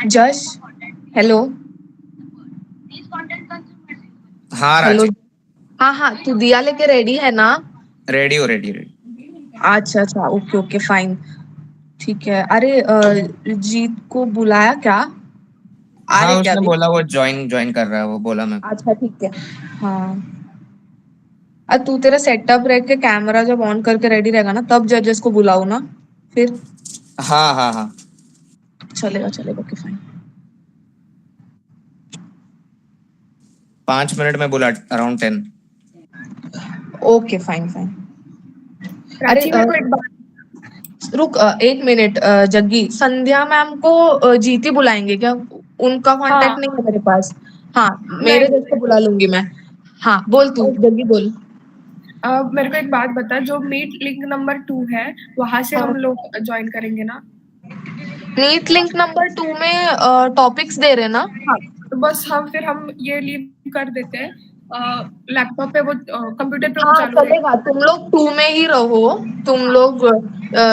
जश, हेलो। हाँ हेलो। राजी, हाँ हाँ, तू दिया लेके रेडी है ना? रेडी हो रेडी रेडी। अच्छा अच्छा, ओके ओके फाइन। ठीक है। अरे जीत को बुलाया क्या? आ हाँ रहे क्या उसने अभी? बोला वो ज्वाइन ज्वाइन कर रहा है, वो बोला मेरे को। अच्छा ठीक है। हाँ। तू तेरा सेटअप रह के कैमरा जब ऑन करके रेडी रहेगा ना, तब जजेस को बुलाओ ना। फिर हाँ हाँ हाँ। चलेगा चलेगा, ओके फाइन। 5 मिनट में बुला, अराउंड 10। Okay fine fine. अरे प्राची, मेरे को एक बात। रुक, एक मिनट। जग्गी, संध्या मैम को जीती बुलाएंगे क्या? उनका कांटेक्ट हाँ, नहीं है मेरे पास। हाँ, मेरे नहीं। दोस्त को बुला लूंगी मैं। हाँ बोल, तू जल्दी बोल। मेरे को एक बात बता, जो मीट लिंक नंबर 2 है, वहां से हाँ, हम लोग ज्वाइन करेंगे ना? नीट लिंक नंबर 2 में टॉपिक्स दे रहे ना? हाँ, तो बस हम ये लीव कर देते हैं। लैपटॉप पे वो कंप्यूटर पे वो हाँ चालू चलेगा, रहेगा। तुम लोग 2 में ही रहो। तुम लोग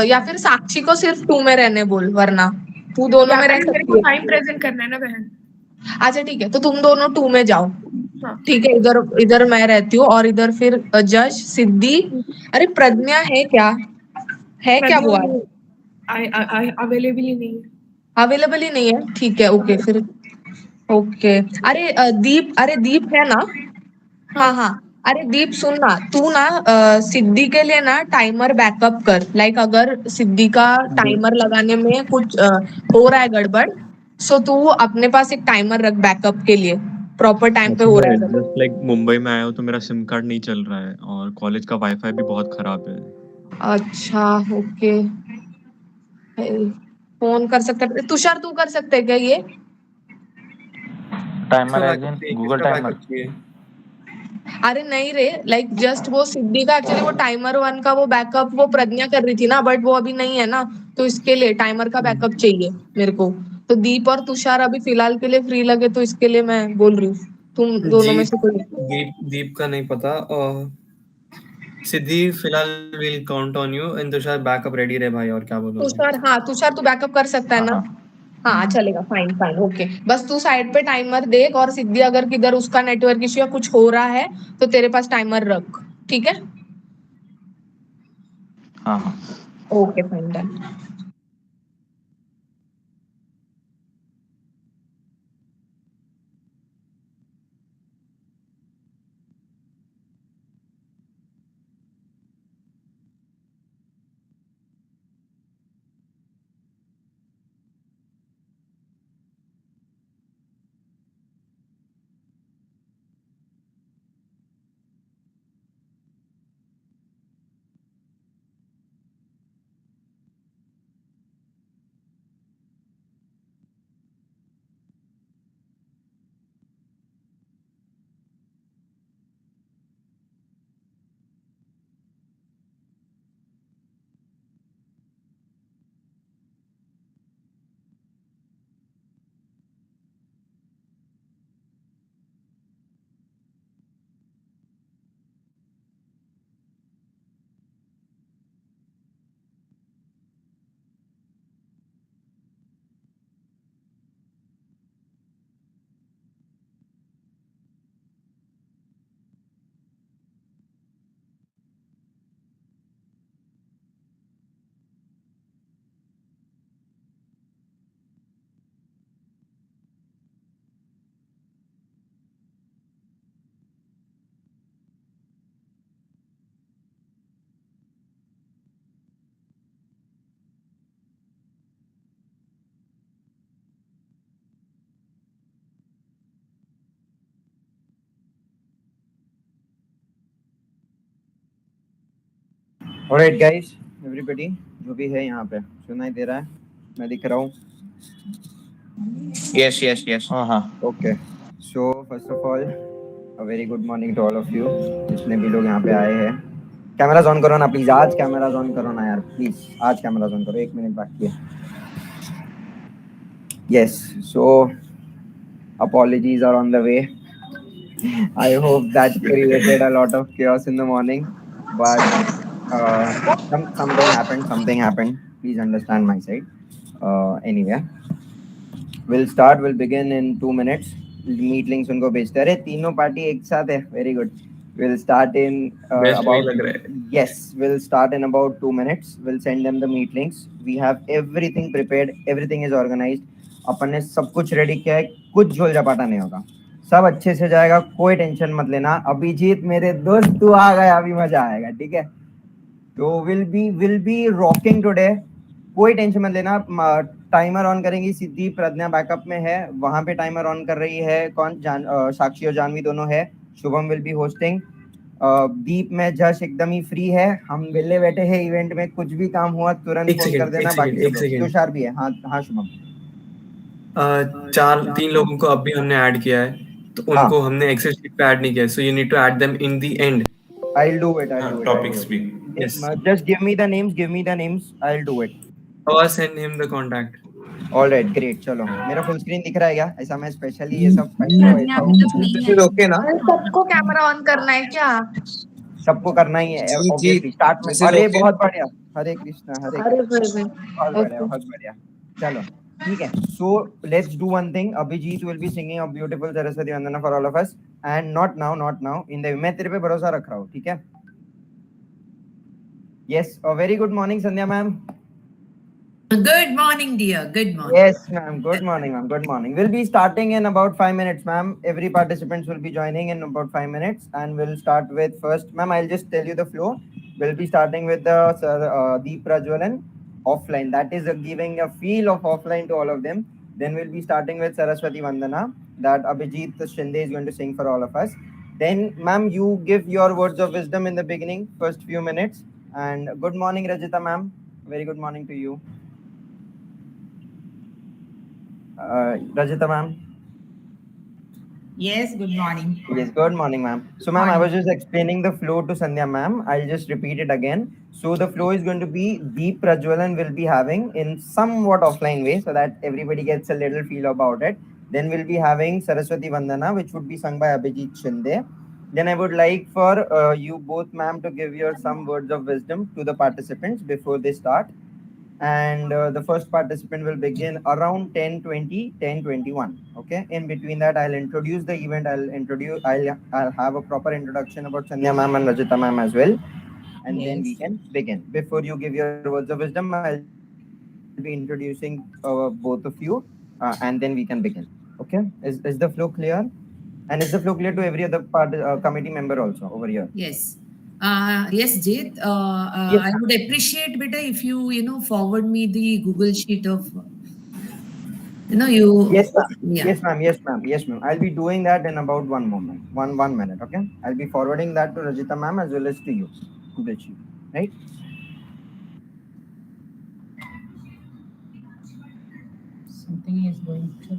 या फिर साक्षी को सिर्फ 2 में रहने बोल, वरना तू दोनों या में रह अरे, मेरे को सकती है। टाइम प्रेजेंट करना है ना बहन। अच्छा ठीक है, तो तुम दोनों 2 में जाओ। हाँ। ठीक है, इधर इधर मैं रहती हूँ, और इधर फिर जश, सिद्धि। अरे प्रज्ञा है क्या? है क्या वो? प्रज्ञा अवेलेबल ही नहीं है। अवेलेबल ही नहीं है? ठीक है, ओके फिर। ओके। अरे दीप, अरे दीप है ना? हाँ हाँ। हाँ। अरे दीप सुन ना, तू ना सिद्धि के लिए ना टाइमर बैकअप कर। लाइक अगर सिद्धि का टाइमर लगाने में कुछ हो रहा है गड़बड़, सो तू अपने पास एक टाइमर रख बैकअप के लिए। प्रॉपर टाइम पे हो रहा है अगर। जस्ट लाइक मुंबई में आया हूँ तो मेरा सिम कार्ड नहीं चल रहा है और कॉलेज का वाईफाई भी बहुत खराब है। अच्छा ओके। फोन कर सकते हैं तुषार, तू कर सकते है क्या ये? Timer as in Google timer. अरे नहीं रे, लाइक जस्ट वो सिद्धि का एक्चुअली वो टाइमर 1 का वो बैकअप वो प्रज्ञा कर रही थी ना, बट वो अभी नहीं है ना। तो इसके लिए टाइमर का बैकअप चाहिए मेरे को। तो दीप और तुषार अभी फिलहाल के लिए फ्री लगे, तो इसके लिए मैं बोल रही हूँ। तुम दोनों में से कोई। दीप का नहीं पता। सिद्धि फिलहाल will count on you, and Tushar backup ready रहे भाई, और क्या बोलोगे। तुषार, हाँ तुषार तू बैकअप कर सकता है हाँ ना? हाँ। हाँ चलेगा, फाइन फाइन ओके। बस तू साइड पे टाइमर देख, और सिद्धि अगर किधर उसका नेटवर्क इश्यू या कुछ हो रहा है तो तेरे पास टाइमर रख। ठीक है, हाँ हाँ। Okay fine done. Alright guys, everybody जो भी है यहाँ पे सुनाई दे रहा है? मैं दिख रहा हूँ? Yes yes yes. हाँ हाँ। Okay, so first of all a very good morning to all of you, जितने भी लोग यहाँ पे आए हैं। कैमराज ऑन करो ना प्लीज, आज कैमराज ऑन करो ना यार प्लीज, आज कैमराज ऑन करो, 1 मिनट बाकी है। Yes, so apologies are on the way. I hope that created a lot of chaos in the morning, but something happened. Please understand my side. Anyway, We'll begin in 2 minutes. Meet links उनको भेजते हैं. अरे तीनों party एक साथ है. Very good. We'll start in Best वही about लग रहा है. yes. We'll start in about 2 minutes. We'll send them the meet links. We have everything prepared. Everything is organized. अपन ने सब कुछ रेडी किया है. कुछ झोल झपाटा नहीं होगा. सब अच्छे से जाएगा. कोई टेंशन मत लेना. अभिजीत मेरे दोस्त तू आ गया. अभी मजा आएगा. ठीक है. तो विल बी रॉकिंग टुडे. कोई टेंशन मत लेना. टाइमर ऑन करेंगी सिद्धि. प्रज्ञा बैकअप में है. वहां पे टाइमर ऑन कर रही है. कौन साक्षी और जानवी दोनों है. Shubham will be hosting. दीप में जश एकदम ही फ्री है. हम विले बैठे हैं इवेंट में. कुछ भी काम हुआ तुरंत एक फोन कर सेकंड, देना. एक बाकी सेकंड, एक सब लोग. सेकंड. तुषार भी है. हाँ हाँ शुभम. तीन लोगों को अभी हमने ऐड किया है, तो उनको हमने एक्सेल शीट पे ऐड नहीं किया है, so you need to add them in the end. I'll do it. I'll do it. Topics भी. Yes. Just give me the names. Give me the names. I'll do it. Or send him the contact. All right, great. चलो मेरा full screen दिख रहा है क्या? ऐसा मैं specially ये सब प्रज्ञा अभी तक नहीं This है. is okay ना? अरे सबको कैमरा ऑन करना है क्या? सबको करना ही है जी, ऑब्वियसली. स्टार्ट में. this is अरे okay. बहुत बढ़िया. हरे कृष्णा हरे अरे कृष्णा. भाई बहुत बढ़िया बहुत बढ़िया. चलो ठीक है. So let's do one thing. Abhijeet will be singing a beautiful Saraswati Vandana for all of us. And not now in the मैं तेरे पे भरोसा रख रहा हूँ. ठीक है. Yes. A very good morning Sandhya ma'am. Good morning, dear. Good morning. Yes, ma'am. Good morning, ma'am. Good morning. We'll be starting in about 5 minutes, ma'am. Every participants will be joining in about 5 minutes, and we'll start with first, ma'am. I'll just tell you the flow. We'll be starting with the Deep Prajwalan offline. That is giving a feel of offline to all of them. Then we'll be starting with Saraswati Vandana that Abhijit Shinde is going to sing for all of us. Then, ma'am, you give your words of wisdom in the beginning, first few minutes. And good morning, Rajita, ma'am. Very good morning to you. Rajita ma'am. Yes, good morning. Yes, good morning ma'am. So ma'am, I was just explaining the flow to Sandhya ma'am. I'll just repeat it again. So the flow is going to be Deep Prajwalan will be having in somewhat offline way so that everybody gets a little feel about it. Then we'll be having Saraswati Vandana which would be sung by Abhijit Shinde. Then I would like for you both ma'am to give your some words of wisdom to the participants before they start. And the first participant will begin around 10:20, 10:21. Okay, in between that I'll introduce the event. I'll have a proper introduction about Sandhya ma'am and Rajita ma'am as well, and then we Yes. can begin. Before you give your words of wisdom, I'll be introducing both of you, and then we can begin. Okay, is the flow clear? And is the flow clear to every other committee member also over here? Yes. Yes, Jit. Yes, I would appreciate better if you forward me the Google sheet of, you. Yes, ma'am. Yeah. Yes, ma'am. Yes, ma'am. Yes, ma'am. I'll be doing that in about one moment. One minute. Okay. I'll be forwarding that to Rajita ma'am as well as to you. Google Sheet. Right. Something is going to.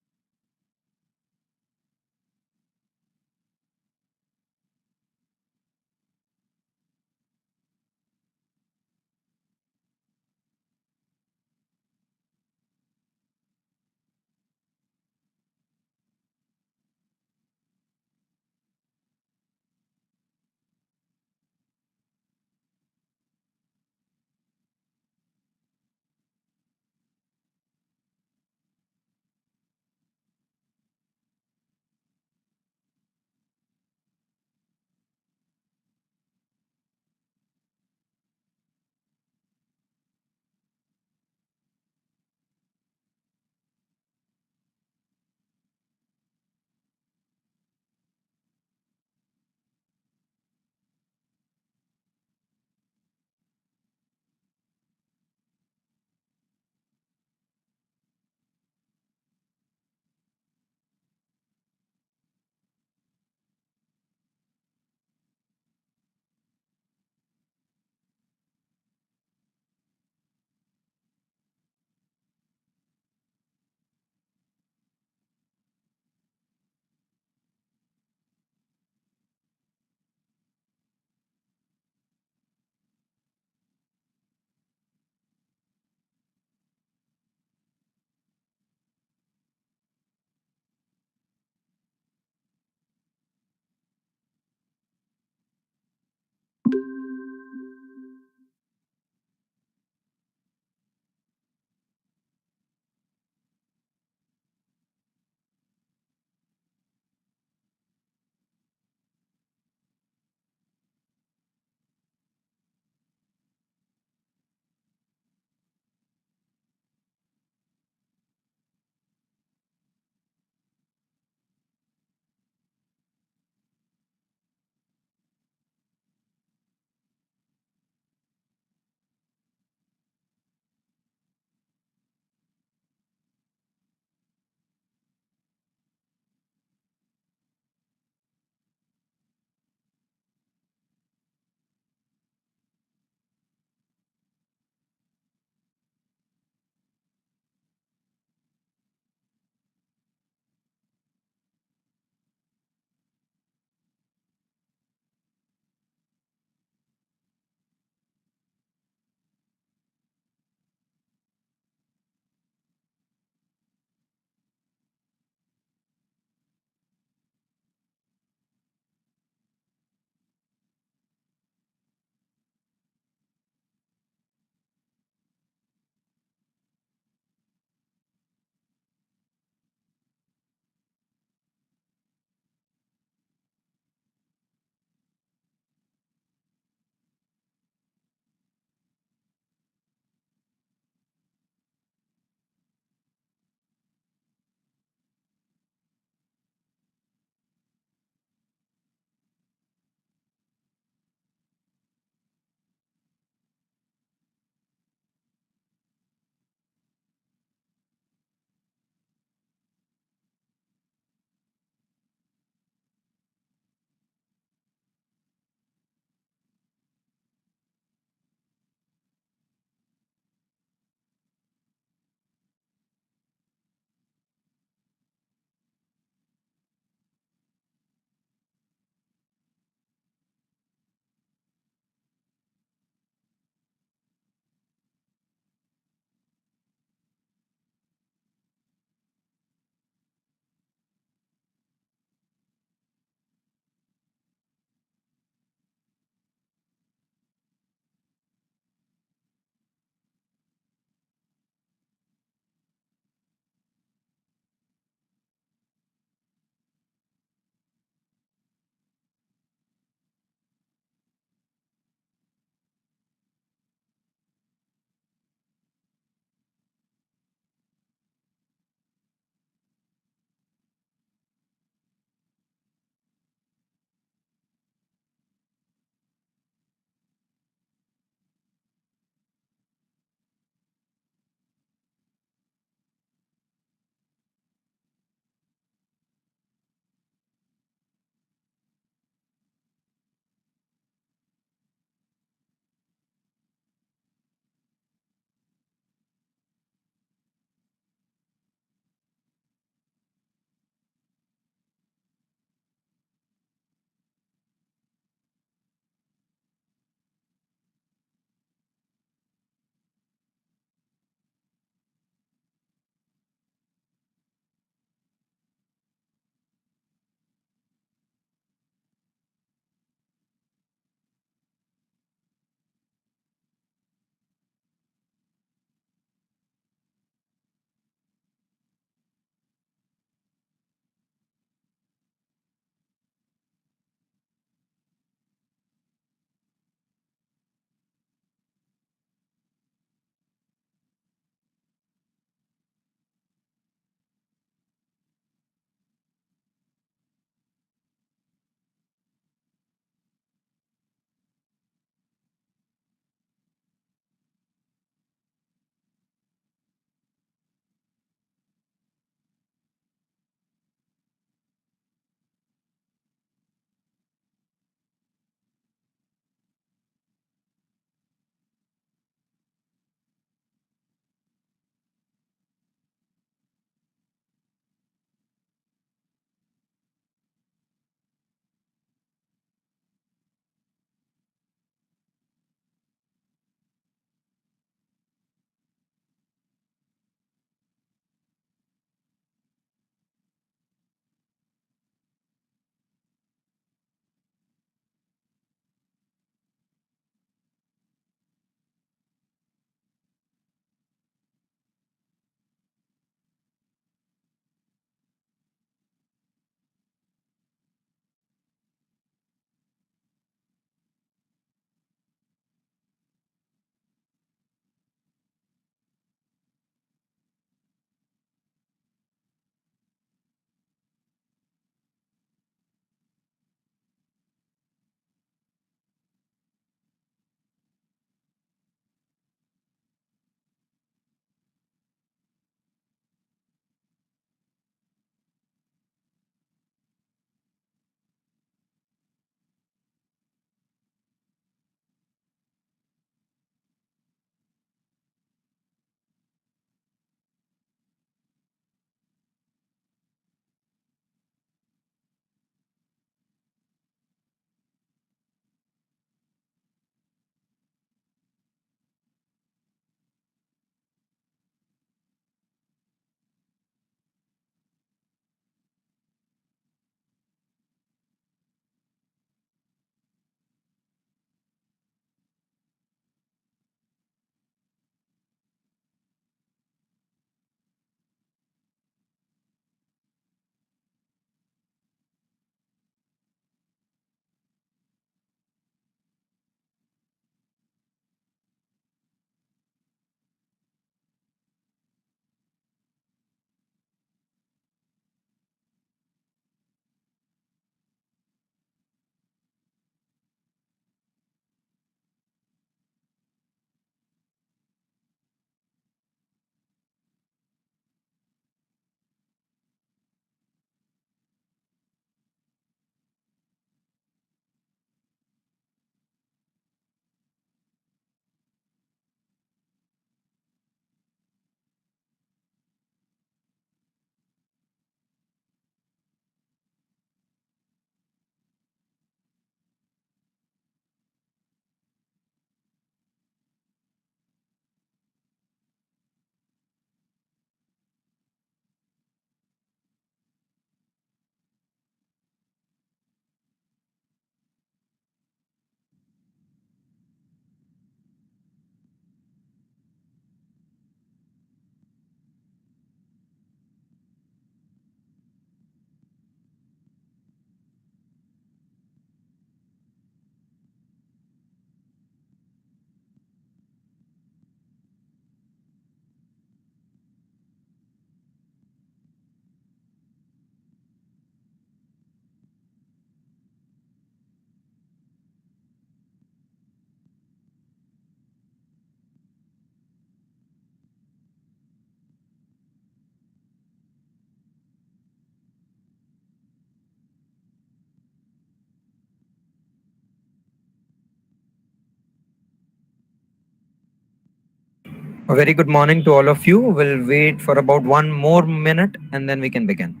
A very good morning to all of you. We'll wait for about one more minute and then we can begin.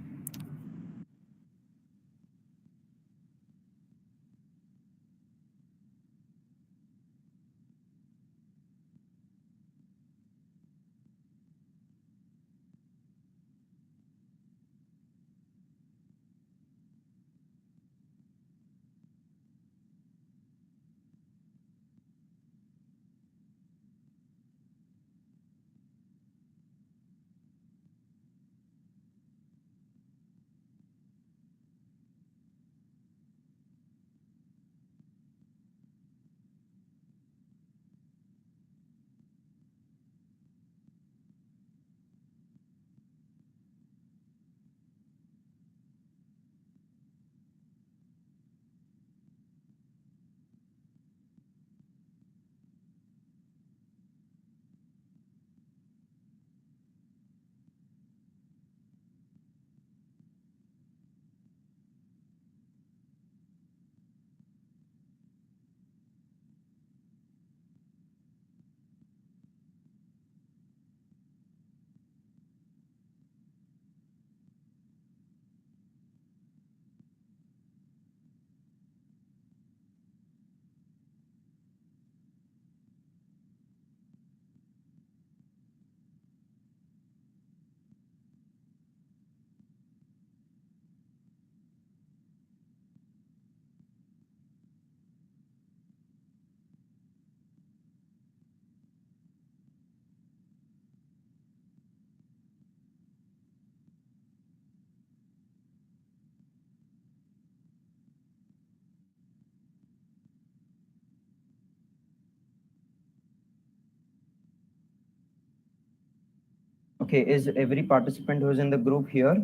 Okay, is every participant who's in the group here?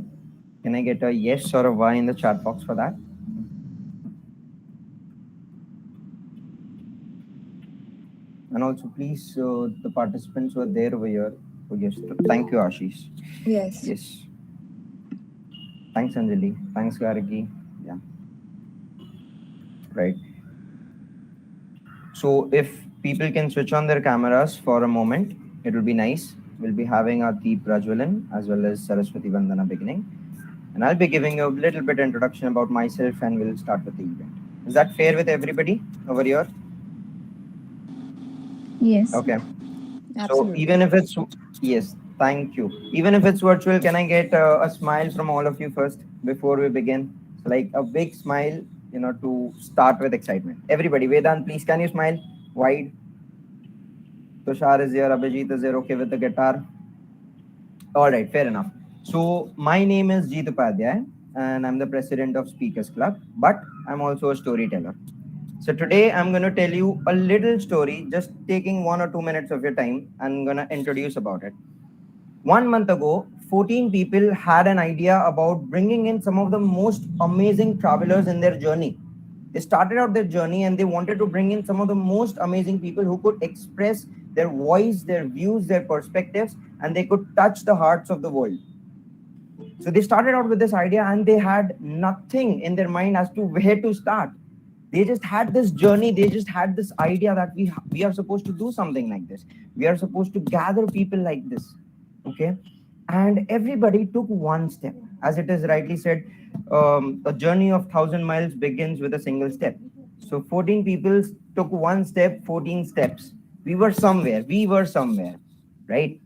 Can I get a yes or a Y in the chat box for that? And also, please, the participants who are there over here. Oh, yes. Thank you, Ashish. Yes. Yes. Thanks, Anjali. Thanks, Gargi. Yeah. Right. So, if people can switch on their cameras for a moment, it will be nice. We'll be having our Deep Rajwalan as well as Saraswati Vandana beginning. And I'll be giving you a little bit introduction about myself and we'll start with the event. Is that fair with everybody over here? Yes. Okay. Absolutely. So even if it's, yes, thank you. Even if it's virtual, can I get a smile from all of you first before we begin? So like a big smile, to start with excitement. Everybody, Vedant, please, can you smile wide? Tushar is here, Abhijit is here, okay with the guitar. All right, fair enough. So my name is Jeet Upadhyay and I'm the president of Speakers Club, but I'm also a storyteller. So today I'm going to tell you a little story, just taking 1 or 2 minutes of your time. I'm going to introduce about it. 1 month ago, 14 people had an idea about bringing in some of the most amazing travelers in their journey. They started out their journey and they wanted to bring in some of the most amazing people who could express their voice, their views, their perspectives, and they could touch the hearts of the world. So they started out with this idea and they had nothing in their mind as to where to start. They just had this journey. They just had this idea that we are supposed to do something like this. We are supposed to gather people like this. Okay. And everybody took one step. As it is rightly said, a journey of 1,000 miles begins with a single step. So 14 people took one step, 14 steps. We were somewhere. Right?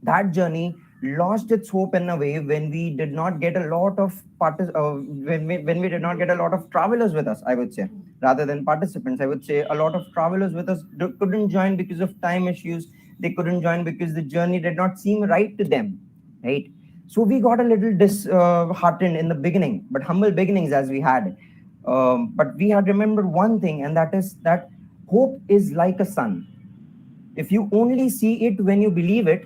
That journey lost its hope in a way when we did not get a lot of when we did not get a lot of travelers with us, I would say, rather than participants. I would say a lot of travelers with us couldn't join because of time issues. They couldn't join because the journey did not seem right to them, right? So we got a little disheartened in the beginning, but humble beginnings as we had. But we had remembered one thing, and that is that hope is like a sun. If you only see it when you believe it,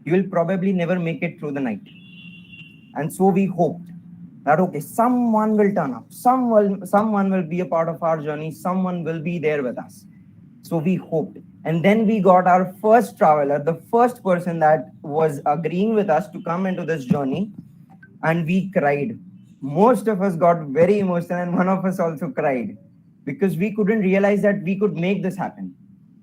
you will probably never make it through the night. And so we hoped that, okay, someone will turn up, someone will be a part of our journey, someone will be there with us. So we hoped. And then we got our first traveler, the first person that was agreeing with us to come into this journey, and we cried. Most of us got very emotional, and one of us also cried because we couldn't realize that we could make this happen.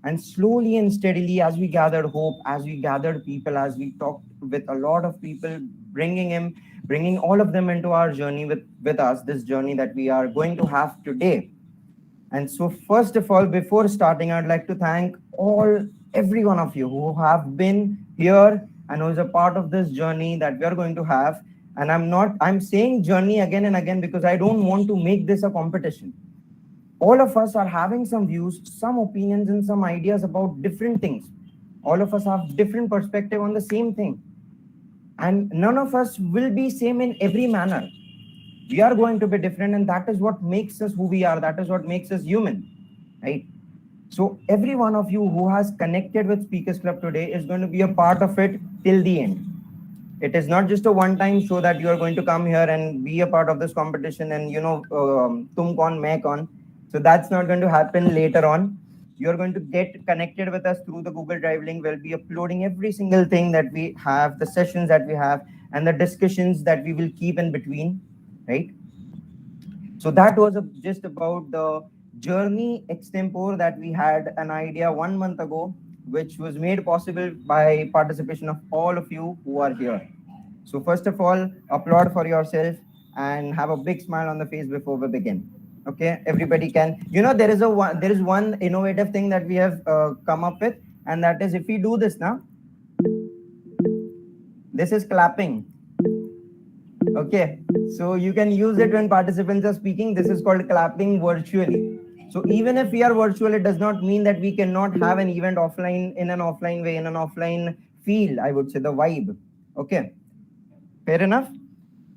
And slowly and steadily, as we gathered hope, as we gathered people, as we talked with a lot of people, bringing all of them into our journey with us, this journey that we are going to have today. And so, first of all, before starting, I'd like to thank every one of you who have been here and who is a part of this journey that we are going to have. And I'm saying journey again and again because I don't want to make this a competition. All of us are having some views, some opinions, and some ideas about different things. All of us have different perspective on the same thing. And none of us will be same in every manner. We are going to be different, and that is what makes us who we are. That is what makes us human, right? So every one of you who has connected with Speakers Club today is going to be a part of it till the end. It is not just a one-time show that you are going to come here and be a part of this competition and, tum kaun, main kaun. So that's not going to happen later on. You're going to get connected with us through the Google Drive link. We'll be uploading every single thing that we have, the sessions that we have, and the discussions that we will keep in between, right? So that was just about the journey extempore that we had an idea 1 month ago, which was made possible by participation of all of you who are here. So first of all, applaud for yourself and have a big smile on the face before we begin. Okay, everybody can. There is one innovative thing that we have come up with, and that is if we do this now, this is clapping. Okay, so you can use it when participants are speaking. This is called clapping virtually. So even if we are virtual, it does not mean that we cannot have an event offline, in an offline way, in an offline feel, I would say, the vibe. Okay, fair enough.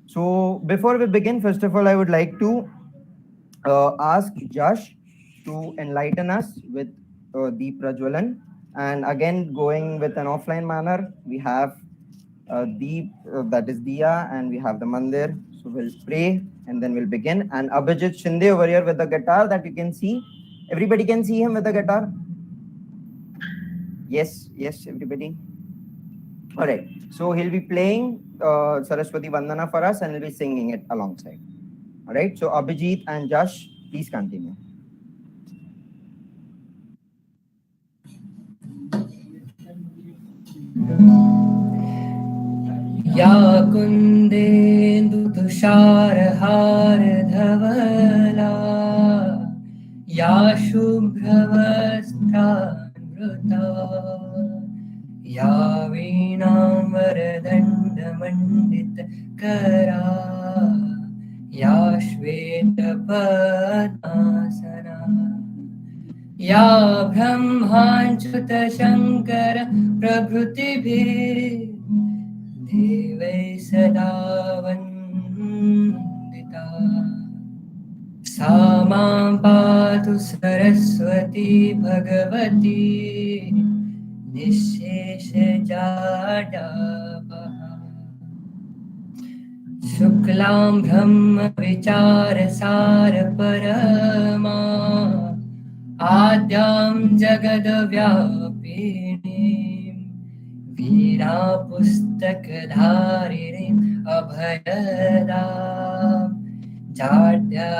So before we begin, first of all, I would like to ask Josh to enlighten us with Deep Prajwalan. And again, going with an offline manner, we have Deep, that is Diya, and we have the Mandir. So we'll pray and then we'll begin. And Abhijit Shinde over here with the guitar that you can see. Everybody can see him with the guitar? Yes, everybody. All right. So he'll be playing Saraswati Vandana for us and he'll be singing it alongside. All right. So Abhijit and Josh, please continue. या कुन्देन्दु तुषारहार धवला या शुभ्रवस्त्रान्वृता या वीणाम्बरदण्डमण्डितकरा या श्वेतपद्मासना या ब्रह्माच्युतशङ्कर प्रभृतिभिः देवै सदा वन्दिता सा मां पातु सरस्वती भगवती निःशेषजाड्यापहा शुक्लां ब्रह्मविचारसारपरमा आद्यां जगद्व्यापिनीं वीणा पुस्तकधारिणीम् अभयदां जाड्यान्धकारपहां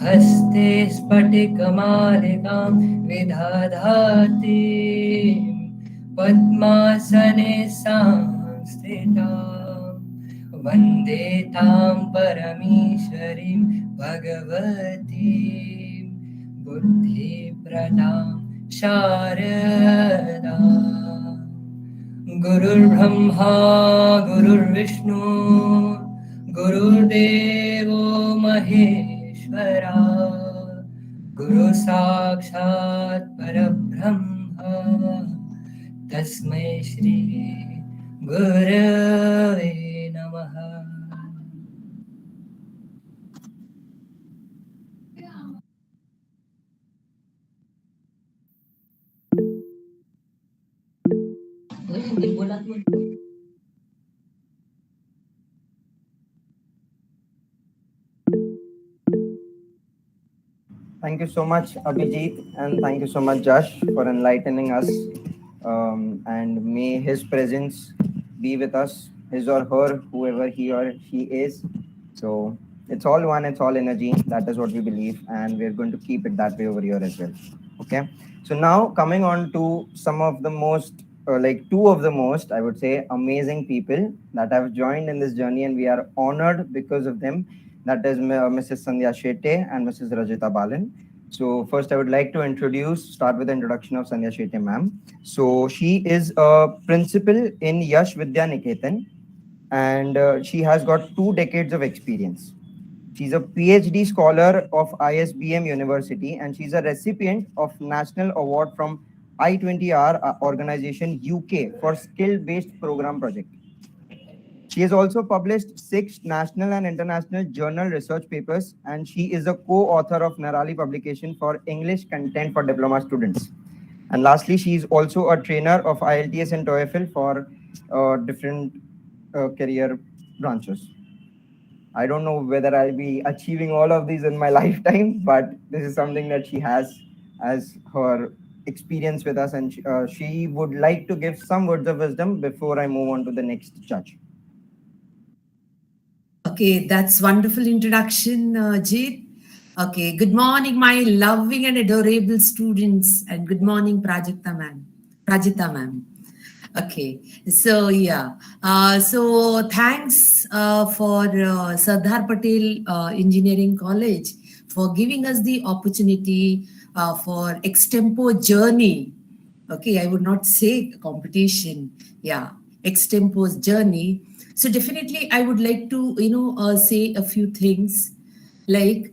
हस्ते स्फटिकमालिकां विदधाति पद्मासने संस्थितां वन्दे तां परमेश्वरीं भगवतीं बुद्धिप्रदां शारदा गुरुर्ब्रह्मा गुरुर्विष्णु गुरुर्देवो महेश्वरा गुरु साक्षात् परब्रह्म तस्मै श्री गुरवे नमः. Thank you so much, Abhijit, and thank you so much, Josh, for enlightening us. And may his presence be with us, his or her, whoever he or she is. So It's all one, it's all energy. That is what we believe, and we're going to keep it that way over here as well. Okay. So now coming on to some of the most, like two of the most, I would say, amazing people that have joined in this journey, and we are honored because of them. That is Mrs. Sanjaya Shetty and Mrs. Rajita Balan. So first, I would like to start with the introduction of Sanjaya Shetty, ma'am. So she is a principal in Yash Vidya Niketan, and she has got 2 decades of experience. She's a PhD scholar of ISBM University, and she's a recipient of National Award from I20R organization UK for skill-based program project. She has also published 6 national and international journal research papers, and she is a co-author of Narali publication for English content for diploma students. And lastly, she is also a trainer of IELTS and TOEFL for different career branches. I don't know whether I'll be achieving all of these in my lifetime, but this is something that she has as her experience with us, and she would like to give some words of wisdom before I move on to the next judge. Okay, that's wonderful introduction, Jeet. Okay, good morning, my loving and adorable students, and good morning, Prajita ma'am. Okay, so yeah, so thanks for Sardar Patel Engineering College for giving us the opportunity for Extempore journey. Okay, I would not say competition. Yeah, Extempore's journey. So definitely, I would like to say a few things, like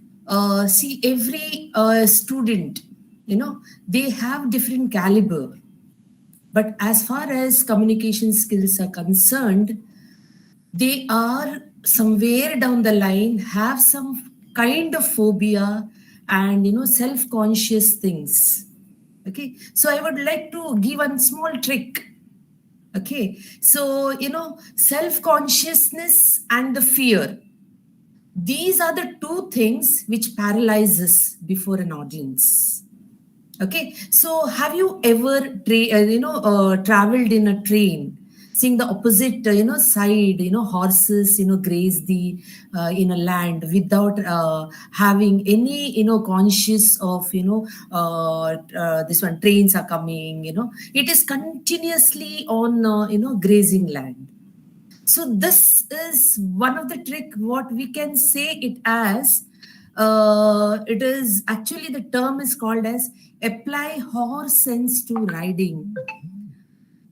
see, every student, they have different caliber. But as far as communication skills are concerned, they are somewhere down the line have some kind of phobia and self-conscious things. Okay, so I would like to give one small trick. Okay, so self-consciousness and the fear. These are the 2 things which paralyzes before an audience. Okay, so have you ever traveled in a train, seeing the opposite side, horses graze the in a land without having any conscious of this one, trains are coming, it is continuously on grazing land. So this is one of the trick, what we can say it as. It is actually, the term is called as apply horse sense to riding.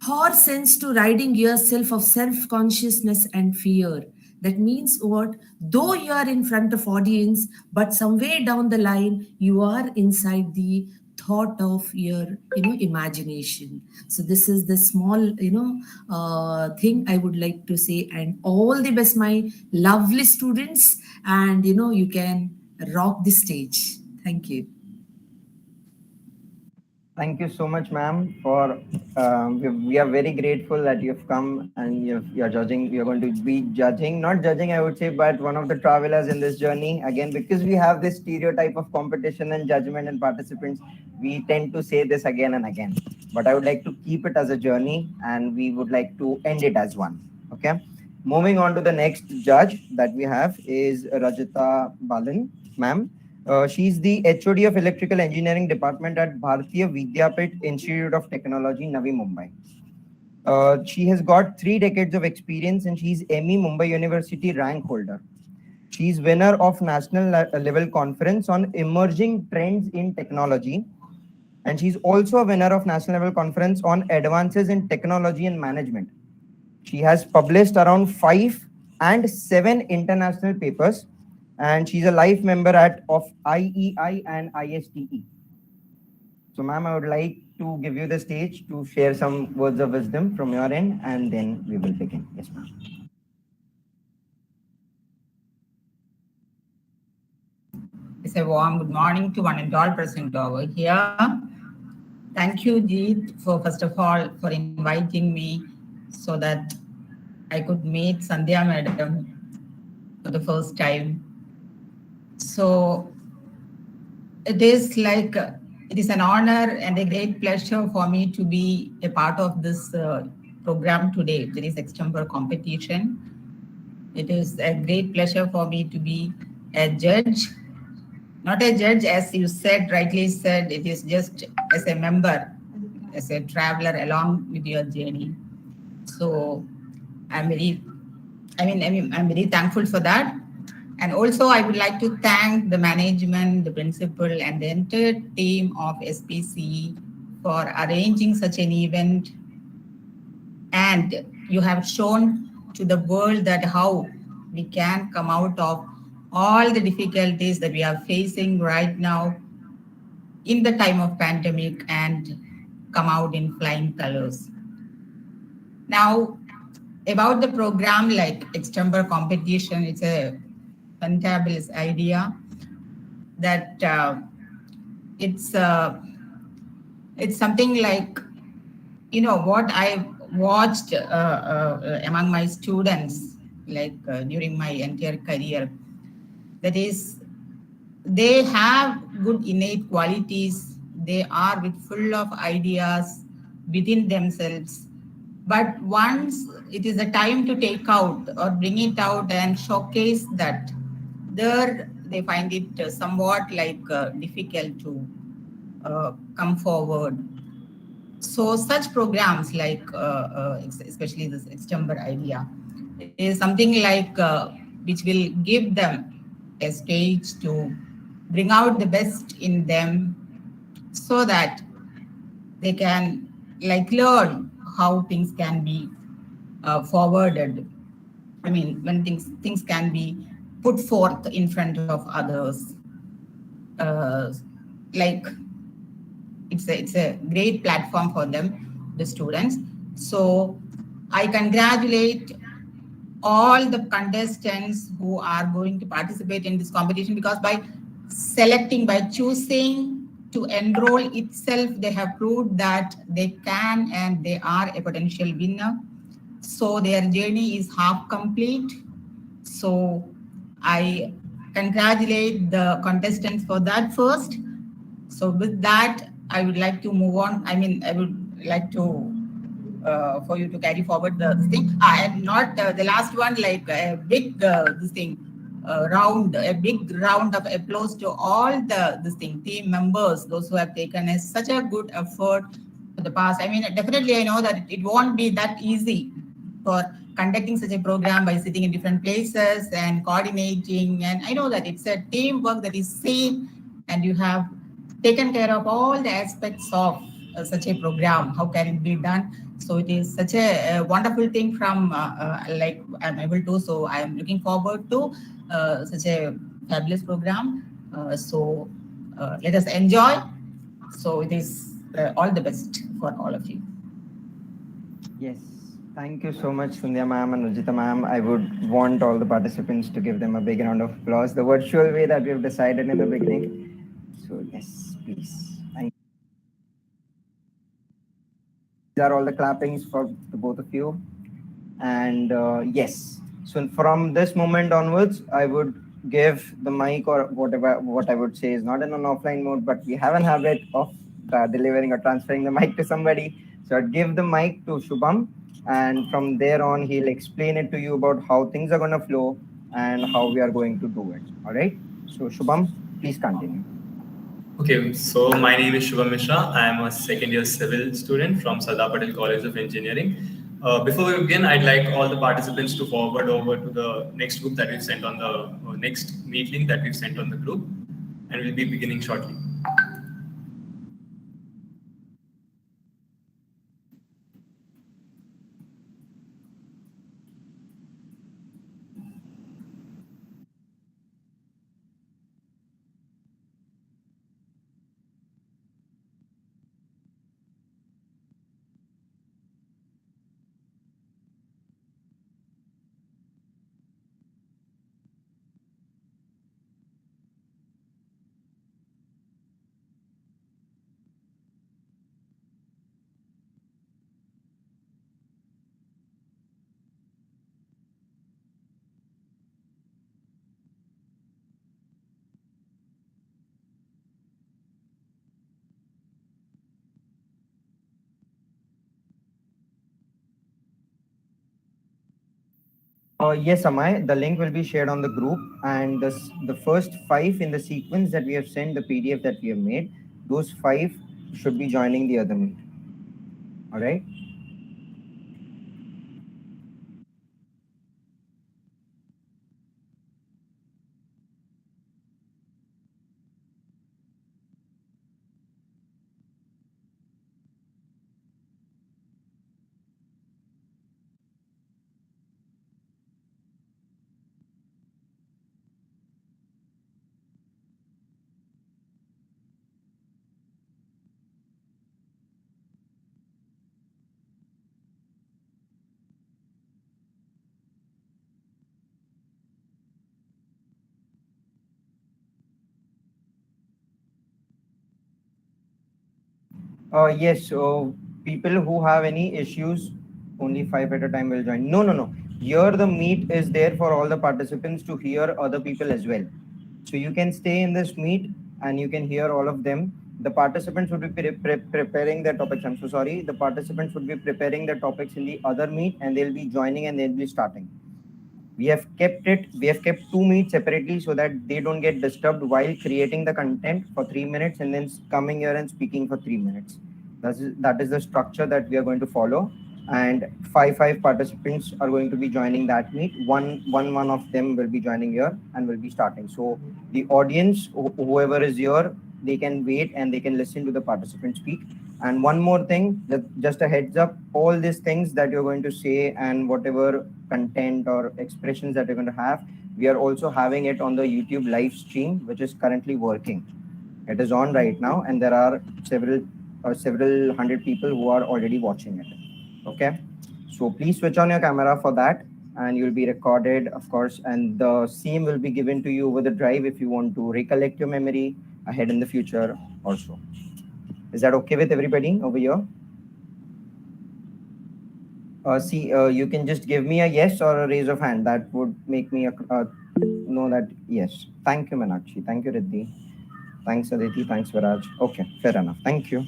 Horse sense to riding yourself of self-consciousness and fear. That means what? Though you are in front of audience, but somewhere down the line, you are inside the thought of your imagination. So this is the small thing I would like to say, and all the best, my lovely students, and you can rock the stage. Thank you. Thank you so much, ma'am. For we are very grateful that you've come and you're judging. You're going to be judging, not judging, I would say, but one of the travelers in this journey. Again, because we have this stereotype of competition and judgment and participants, we tend to say this again and again. But I would like to keep it as a journey, and we would like to end it as one. Okay. Moving on to the next judge that we have is Rajita Balan, ma'am. She's the HOD of Electrical Engineering Department at Bharatiya Vidyapit Institute of Technology, Navi Mumbai. She has got 3 decades of experience, and she's ME Mumbai University rank holder. She's winner of national level conference on emerging trends in technology. And she's also a winner of national level conference on advances in technology and management. She has published around 5 and 7 international papers, and she's a life member of IEI and ISTE. So, ma'am, I would like to give you the stage to share some words of wisdom from your end, and then we will begin. Yes, ma'am. It's a warm good morning to one and all present over here. Thank you, Jeet, for first of all for inviting me so that I could meet Sandhya madam for the first time. So it is like it is an honor and a great pleasure for me to be a part of this program today. There is Extempore competition. It is a great pleasure for me to be a judge, not a judge, as you said, rightly said, it is just as a member, as a traveler along with your journey. So I'm I'm very thankful for that. And also I would like to thank the management, the principal, and the entire team of SPC for arranging such an event. And you have shown to the world that how we can come out of all the difficulties that we are facing right now in the time of pandemic and come out in flying colors. Now, about the program like Extempore competition, it's a fantabulous idea that it's something like, you know, what I watched among my students, like during my entire career, that is, they have good innate qualities. They are with full of ideas within themselves. But once it is a time to take out or bring it out and showcase that, there they find it somewhat like difficult to come forward. So such programs like, especially this Extempore idea, is something like which will give them a stage to bring out the best in them, so that they can like learn how things can be forwarded. I mean, when things can be put forth in front of others. Uh, like it's a great platform for them, the students. So I congratulate all the contestants who are going to participate in this competition, because by selecting, by choosing to enroll itself, they have proved that they can and they are a potential winner. So their journey is half complete. So I congratulate the contestants for that first. So with that, I would like to move on. I mean, I would like to for you to carry forward this thing. And not the last one, like a big this thing round, a big round of applause to all the this thing team members, those who have taken such a good effort for the past. I mean, definitely I know that it won't be that easy for conducting such a program by sitting in different places and coordinating. And I know that it's a teamwork that is seen, and you have taken care of all the aspects of such a program. How can it be done? So it is such a wonderful thing from like I'm able to. So I am looking forward to such a fabulous program. So let us enjoy. So it is all the best for all of you. Yes. Thank you so much, Sandhya ma'am and Rajita ma'am. I would want all the participants to give them a big round of applause, the virtual way that we have decided in the beginning. So yes, please. Thank you. These are all the clappings for the both of you. And yes, so from this moment onwards, I would give the mic, or whatever, what I would say is not in an offline mode, but we have a habit of delivering or transferring the mic to somebody. So I'd give the mic to Shubham, and from there on, he'll explain it to you about how things are going to flow and how we are going to do it. All right. So Shubham, please continue. Okay, so my name is Shubham Mishra. I am a second year civil student from Sardar Patel College of Engineering. Before we begin, I'd like all the participants to forward over to the next group that we've sent on the next meet link that we've sent on the group, and we'll be beginning shortly. Yes, Amay. The link will be shared on the group, and the first five in the sequence that we have sent, the PDF that we have made, those five should be joining the other meet. All right. Yes, so people who have any issues, only five at a time will join. No, no, no. Here the meet is there for all the participants to hear other people as well. So you can stay in this meet and you can hear all of them. The participants would be preparing their topics. I'm so sorry. The participants would be preparing the topics in the other meet and they'll be joining and they'll be starting. We have kept two meets separately so that they don't get disturbed while creating the content for 3 minutes and then coming here and speaking for 3 minutes. That is the structure that we are going to follow, and five participants are going to be joining that meet. One of them will be joining here and will be starting. So the audience, whoever is here, they can wait and they can listen to the participant speak. And one more thing, just a heads up, all these things that you're going to say and whatever content or expressions that you're going to have, we are also having it on the YouTube live stream, which is currently working. It is on right now, and there are several hundred people who are already watching it. Okay, so please switch on your camera for that, and you'll be recorded, of course, and the same will be given to you over the drive if you want to recollect your memory ahead in the future also. Is that okay with everybody over here? You can just give me a yes or a raise of hand. That would make me know that yes. Thank you, Meenakshi. Thank you, Riddhi. Thanks, Aditi. Thanks, Viraj. Okay, fair enough. Thank you.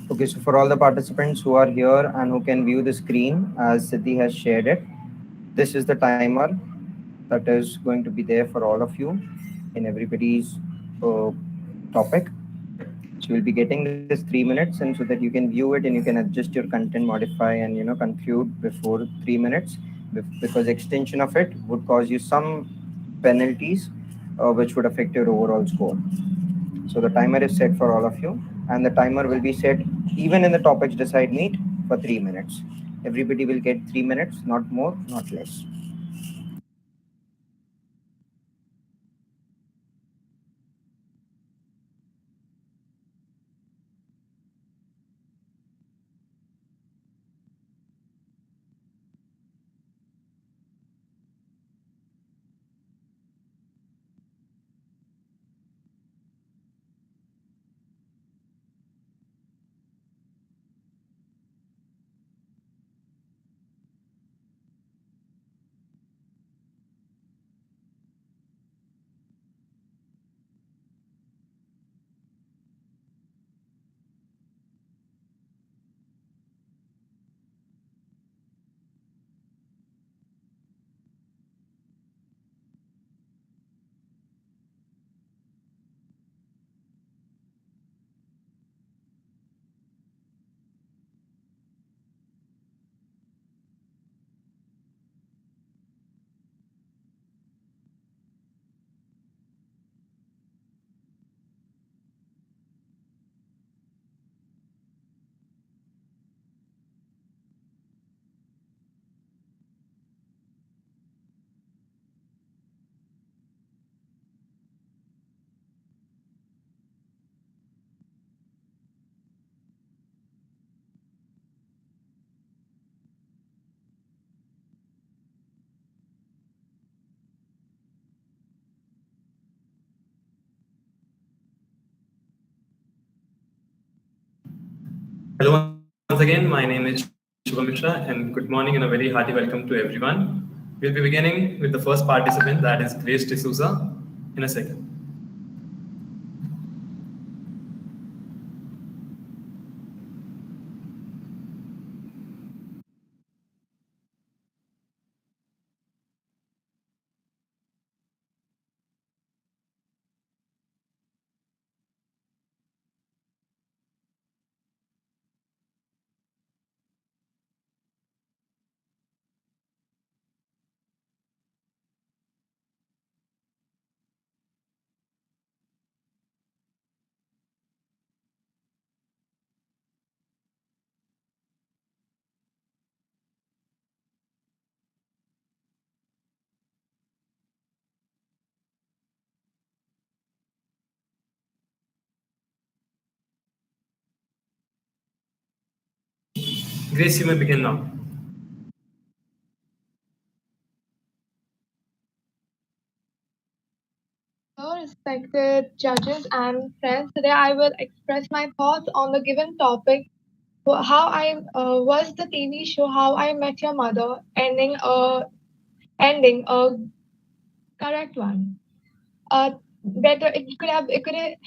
Okay, so for all the participants who are here and who can view the screen as Siddhi has shared it, this is the timer that is going to be there for all of you in everybody's topic. So you'll be getting this 3 minutes, and so that you can view it and you can adjust your content, modify, and conclude before 3 minutes, because extension of it would cause you some penalties, which would affect your overall score. So the timer is set for all of you, and the timer will be set even in the topics decide meet for 3 minutes. Everybody will get 3 minutes, not more, not less. Hello once again, my name is Shubham Mishra and good morning and a very hearty welcome to everyone. We'll be beginning with the first participant, that is Grace D'Souza, in a second. Grace, you may begin now. So, respected judges and friends, today I will express my thoughts on the given topic. How I was the TV show How I Met Your Mother ending a correct one. Better it could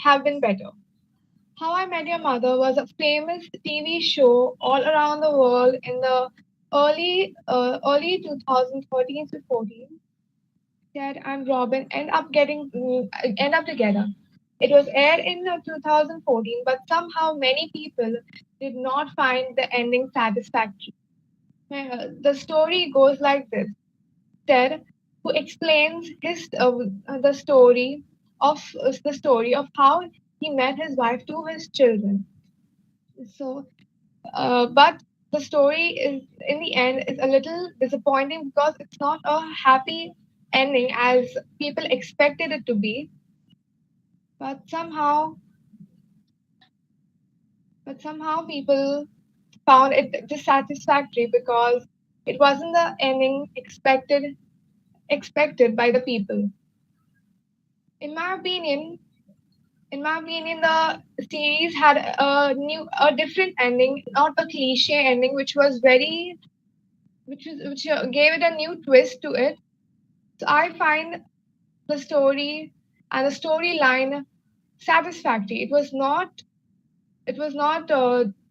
have been better. How I Met Your Mother was a famous TV show all around the world in the early 2013 to 14. Ted and Robin end up together. It was aired in 2014, but somehow many people did not find the ending satisfactory. The story goes like this: Ted, who explains the story of how he met his wife to his children. So, but the story is in the end is a little disappointing because it's not a happy ending as people expected it to be. But somehow people found it dissatisfactory because it wasn't the ending expected by the people. In my opinion, the series had a different ending, not a cliche ending, which gave it a new twist to it. So I find the story and the storyline satisfactory. It was not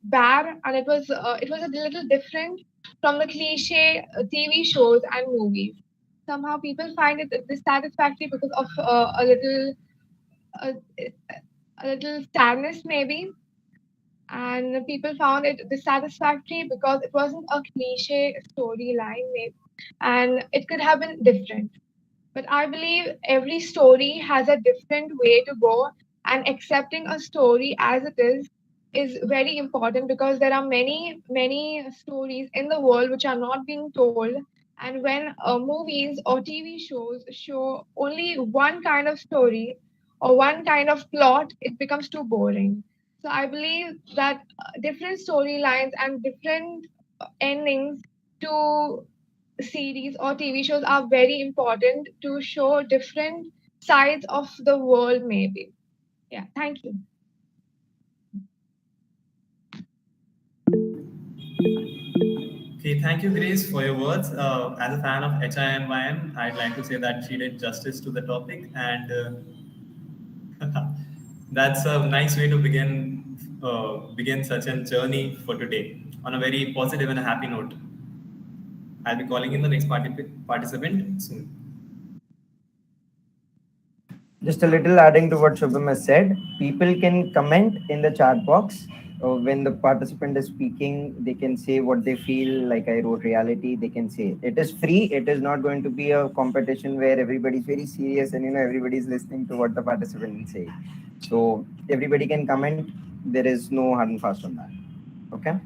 bad, and it was a little different from the cliche TV shows and movies. Somehow people find it dissatisfactory because of a, a little sadness maybe, and people found it dissatisfactory because it wasn't a cliche storyline, maybe, and it could have been different. But I believe every story has a different way to go, and accepting a story as it is very important because there are many stories in the world which are not being told. And when movies or TV shows show only one kind of story or one kind of plot, it becomes too boring. So I believe that different storylines and different endings to series or TV shows are very important to show different sides of the world, maybe. Yeah, thank you. Okay, thank you, Grace, for your words. As a fan of HIMYM, I'd like to say that she did justice to the topic, and that's a nice way to begin such a journey for today on a very positive and a happy note. I'll be calling in the next participant soon. Just a little adding to what Shubham has said, people can comment in the chat box. When the participant is speaking, they can say what they feel. Like I wrote reality, they can say it is free. It is not going to be a competition where everybody's very serious and everybody's listening to what the participant is saying. So everybody can comment. There is no hard and fast on that. Okay.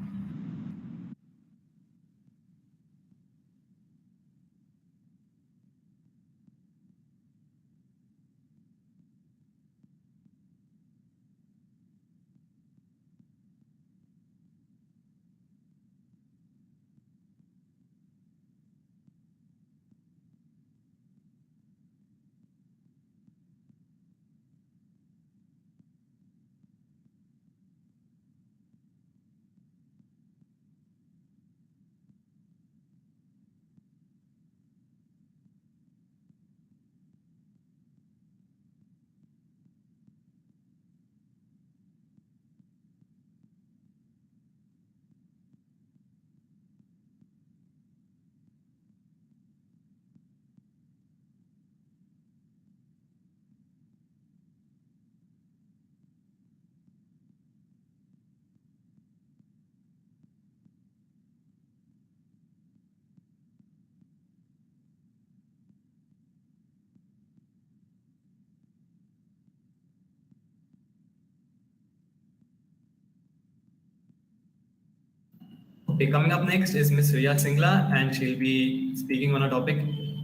Okay, coming up next is Miss Riya Singla, and she'll be speaking on a topic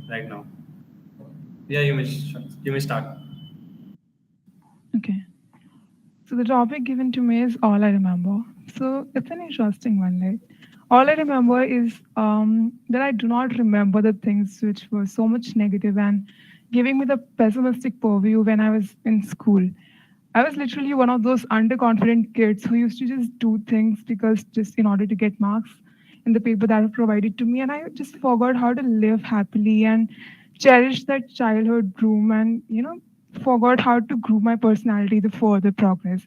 right now. Yeah, you may start. Okay. So the topic given to me is all I remember. So it's an interesting one. Like all I remember is that I do not remember the things which were so much negative and giving me the pessimistic purview when I was in school. I was literally one of those underconfident kids who used to just do things because just in order to get marks in the paper that were provided to me, and I just forgot how to live happily and cherish that childhood room and forgot how to grow my personality the further progress.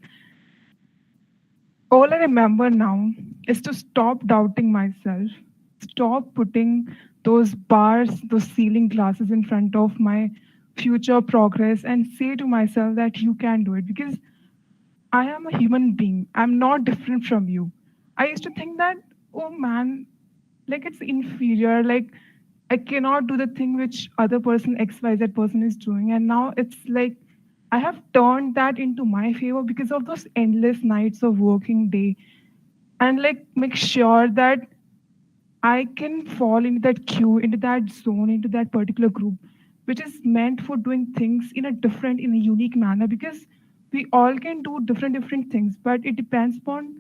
All I remember now is to stop doubting myself, stop putting those bars, those ceiling glasses in front of my future progress, and say to myself that you can do it because I am a human being. I'm not different from you. I used to think that, oh man, like it's inferior, like I cannot do the thing which other person XYZ person is doing. And now it's like I have turned that into my favor because of those endless nights of working day and like make sure that I can fall into that queue, into that zone, into that particular group, which is meant for doing things in a different, in a unique manner because we all can do different things, but it depends upon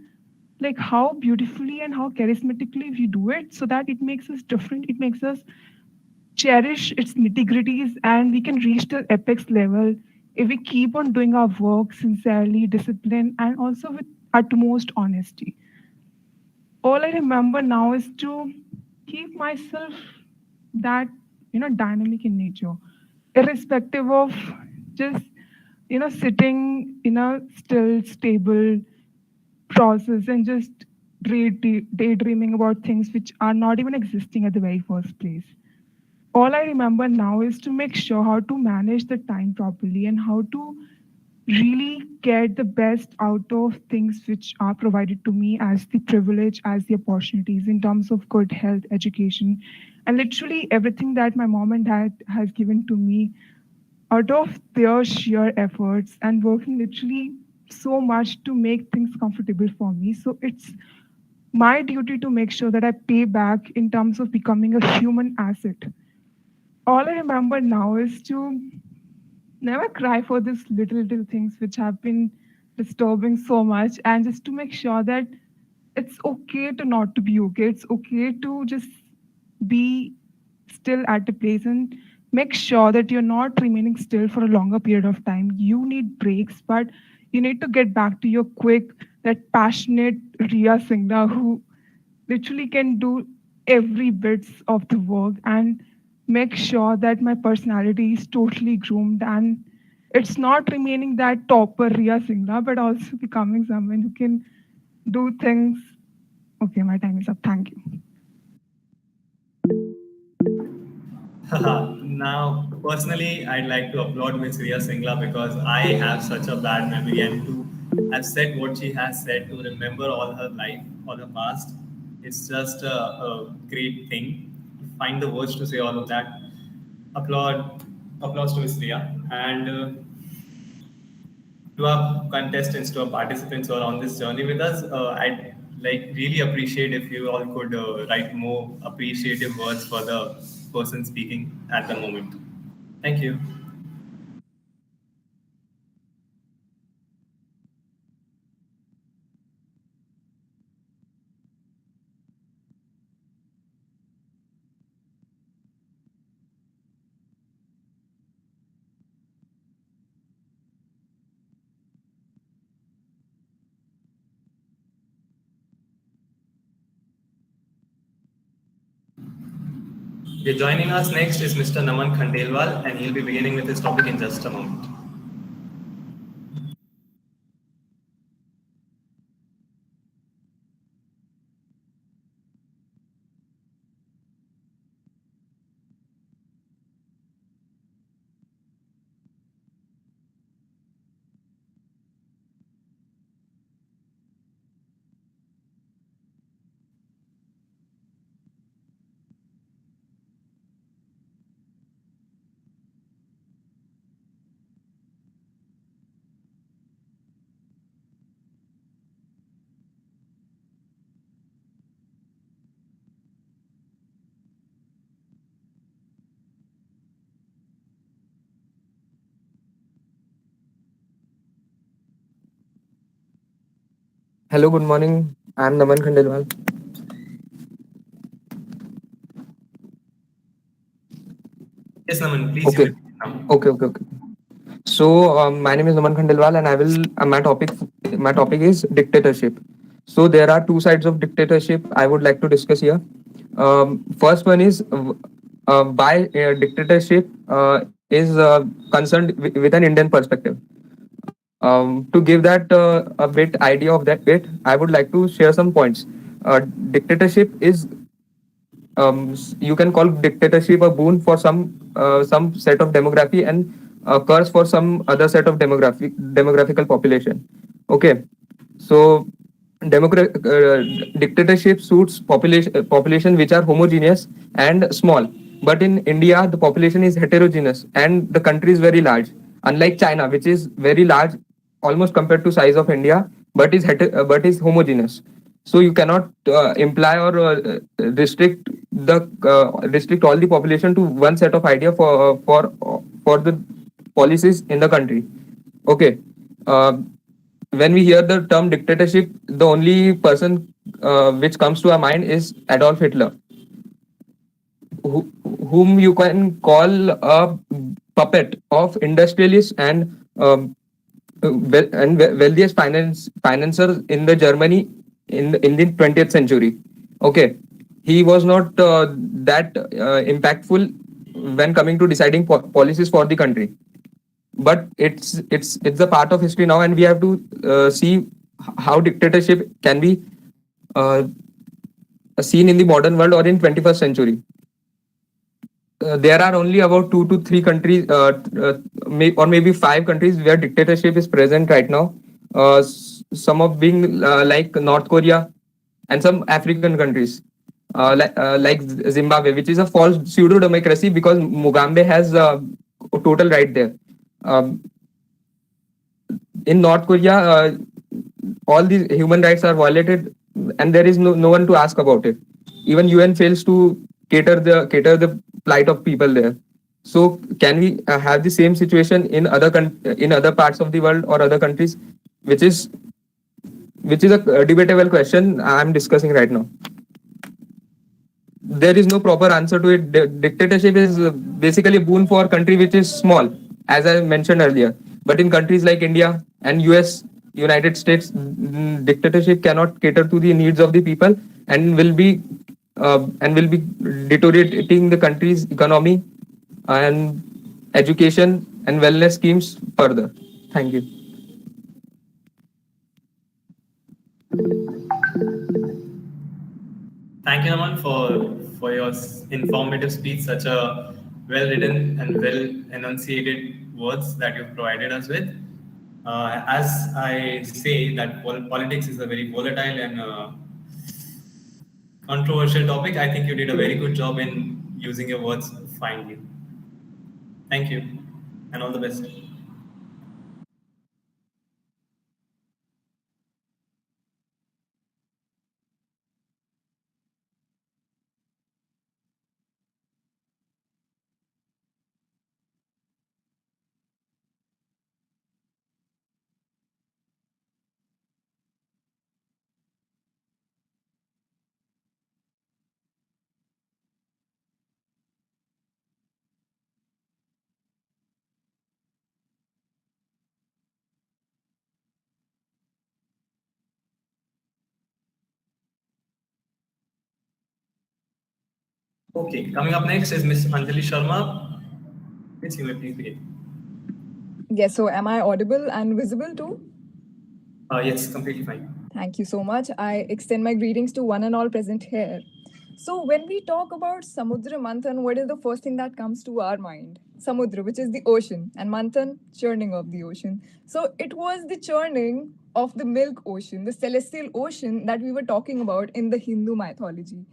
like how beautifully and how charismatically we do it so that it makes us different. It makes us cherish its nitty-gritties and we can reach the apex level if we keep on doing our work sincerely, disciplined, and also with utmost honesty. All I remember now is to keep myself that dynamic in nature, irrespective of just sitting in a still stable process and just daydreaming about things which are not even existing at the very first place. All I remember now is to make sure how to manage the time properly and how to really get the best out of things which are provided to me as the privilege, as the opportunities in terms of good health, education, and literally everything that my mom and dad has given to me out of their sheer efforts and working literally so much to make things comfortable for me. So it's my duty to make sure that I pay back in terms of becoming a human asset. All I remember now is to never cry for these little things which have been disturbing so much and just to make sure that it's okay to not to be okay. It's okay to just be still at a place and make sure that you're not remaining still for a longer period of time. You need breaks, but you need to get back to your quick, that passionate Ria Singha who literally can do every bits of the work and make sure that my personality is totally groomed and it's not remaining that topper Ria Singha, but also becoming someone who can do things. Okay, my time is up. Thank you. Now, personally, I'd like to applaud Miss Riya Singla because I have such a bad memory, and to have said what she has said, to remember all her life, all her past, it's just a great thing. Find the words to say all of that. Applaud, applause to Miss Riya, and to our contestants, to our participants who are on this journey with us. I'd like really appreciate if you all could write more appreciative words for the person speaking at the moment. Thank you. Okay, joining us next is Mr. Naman Khandelwal, and he'll be beginning with his topic in just a moment. Hello, good morning. I'm Naman Khandelwal. Yes, Naman, please. Okay. You may now. Okay. So, my name is Naman Khandelwal, and I will my topic is dictatorship. So, there are two sides of dictatorship I would like to discuss here. First one is why dictatorship is concerned with an Indian perspective. To give that a bit idea of that bit, I would like to share some points. Dictatorship is you can call dictatorship a boon for some set of demography and a curse for some other set of demographical population. Okay, so dictatorship suits population which are homogeneous and small. But in India, the population is heterogeneous and the country is very large. Unlike China, which is very large, almost compared to size of India, but is homogeneous. So you cannot imply or restrict all the population to one set of idea for the policies in the country. Okay. Uh, when we hear the term dictatorship, the only person which comes to our mind is Adolf Hitler, whom you can call a puppet of industrialists and wealthiest financiers in the Germany in the 20th century. Okay, he was not that impactful when coming to deciding policies for the country, but it's a part of history now, and we have to see how dictatorship can be uh, seen in the modern world or in 21st century. There are only about 2 to 3 countries, or maybe 5 countries where dictatorship is present right now. Some of being like North Korea and some African countries, like Zimbabwe, which is a false pseudo democracy because Mugabe has total right there. Um, in North Korea, all these human rights are violated, and there is no one to ask about it. Even UN fails to cater the plight of people there. So, can we have the same situation in in other parts of the world or other countries, which is a debatable question I'm discussing right now. There is no proper answer to it. Dictatorship is basically a boon for a country which is small, as I mentioned earlier. But in countries like India and US, United States, dictatorship cannot cater to the needs of the people and will be deteriorating the country's economy and education and wellness schemes further. Thank you. Thank you, Naman, for your informative speech, such a well written and well enunciated words that you've provided us with. As I say, that politics is a very volatile and controversial topic. I think you did a very good job in using your words finely. Thank you, and all the best. Okay, coming up next is Miss Anjali Sharma. Miss, you may please begin. Yes, so am I audible and visible too? Yes, completely fine. Thank you so much. I extend my greetings to one and all present here. So, when we talk about Samudra Manthan, what is the first thing that comes to our mind? Samudra, which is the ocean, and Manthan, churning of the ocean. So, it was the churning of the milk ocean, the celestial ocean that we were talking about in the Hindu mythology.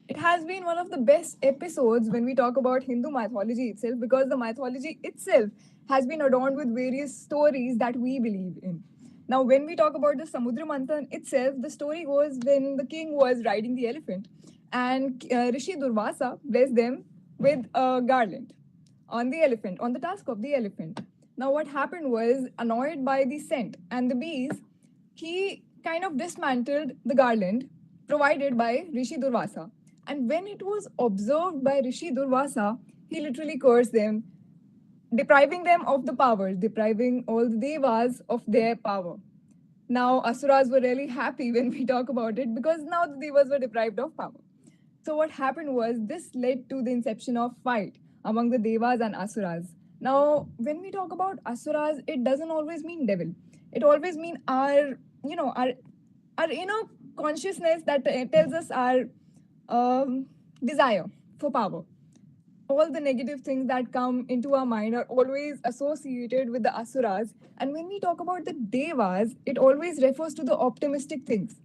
It has been one of the best episodes when we talk about Hindu mythology itself, because the mythology itself has been adorned with various stories that we believe in. Now, when we talk about the Samudra Manthan itself, the story goes when the king was riding the elephant and Rishi Durvasa blessed them with a garland on the elephant, on the tusk of the elephant. Now, what happened was, annoyed by the scent and the bees, he kind of dismantled the garland provided by Rishi Durvasa. And when it was observed by Rishi Durvasa, he literally cursed them, depriving them of the powers, depriving all the devas of their power. Now, Asuras were really happy when we talk about it because now the devas were deprived of power. So, what happened was this led to the inception of fight among the devas and Asuras. Now, when we talk about Asuras, it doesn't always mean devil. It always means our, our inner consciousness that tells us our desire for power. All the negative things that come into our mind are always associated with the asuras. And when we talk about the devas, it always refers to the optimistic things,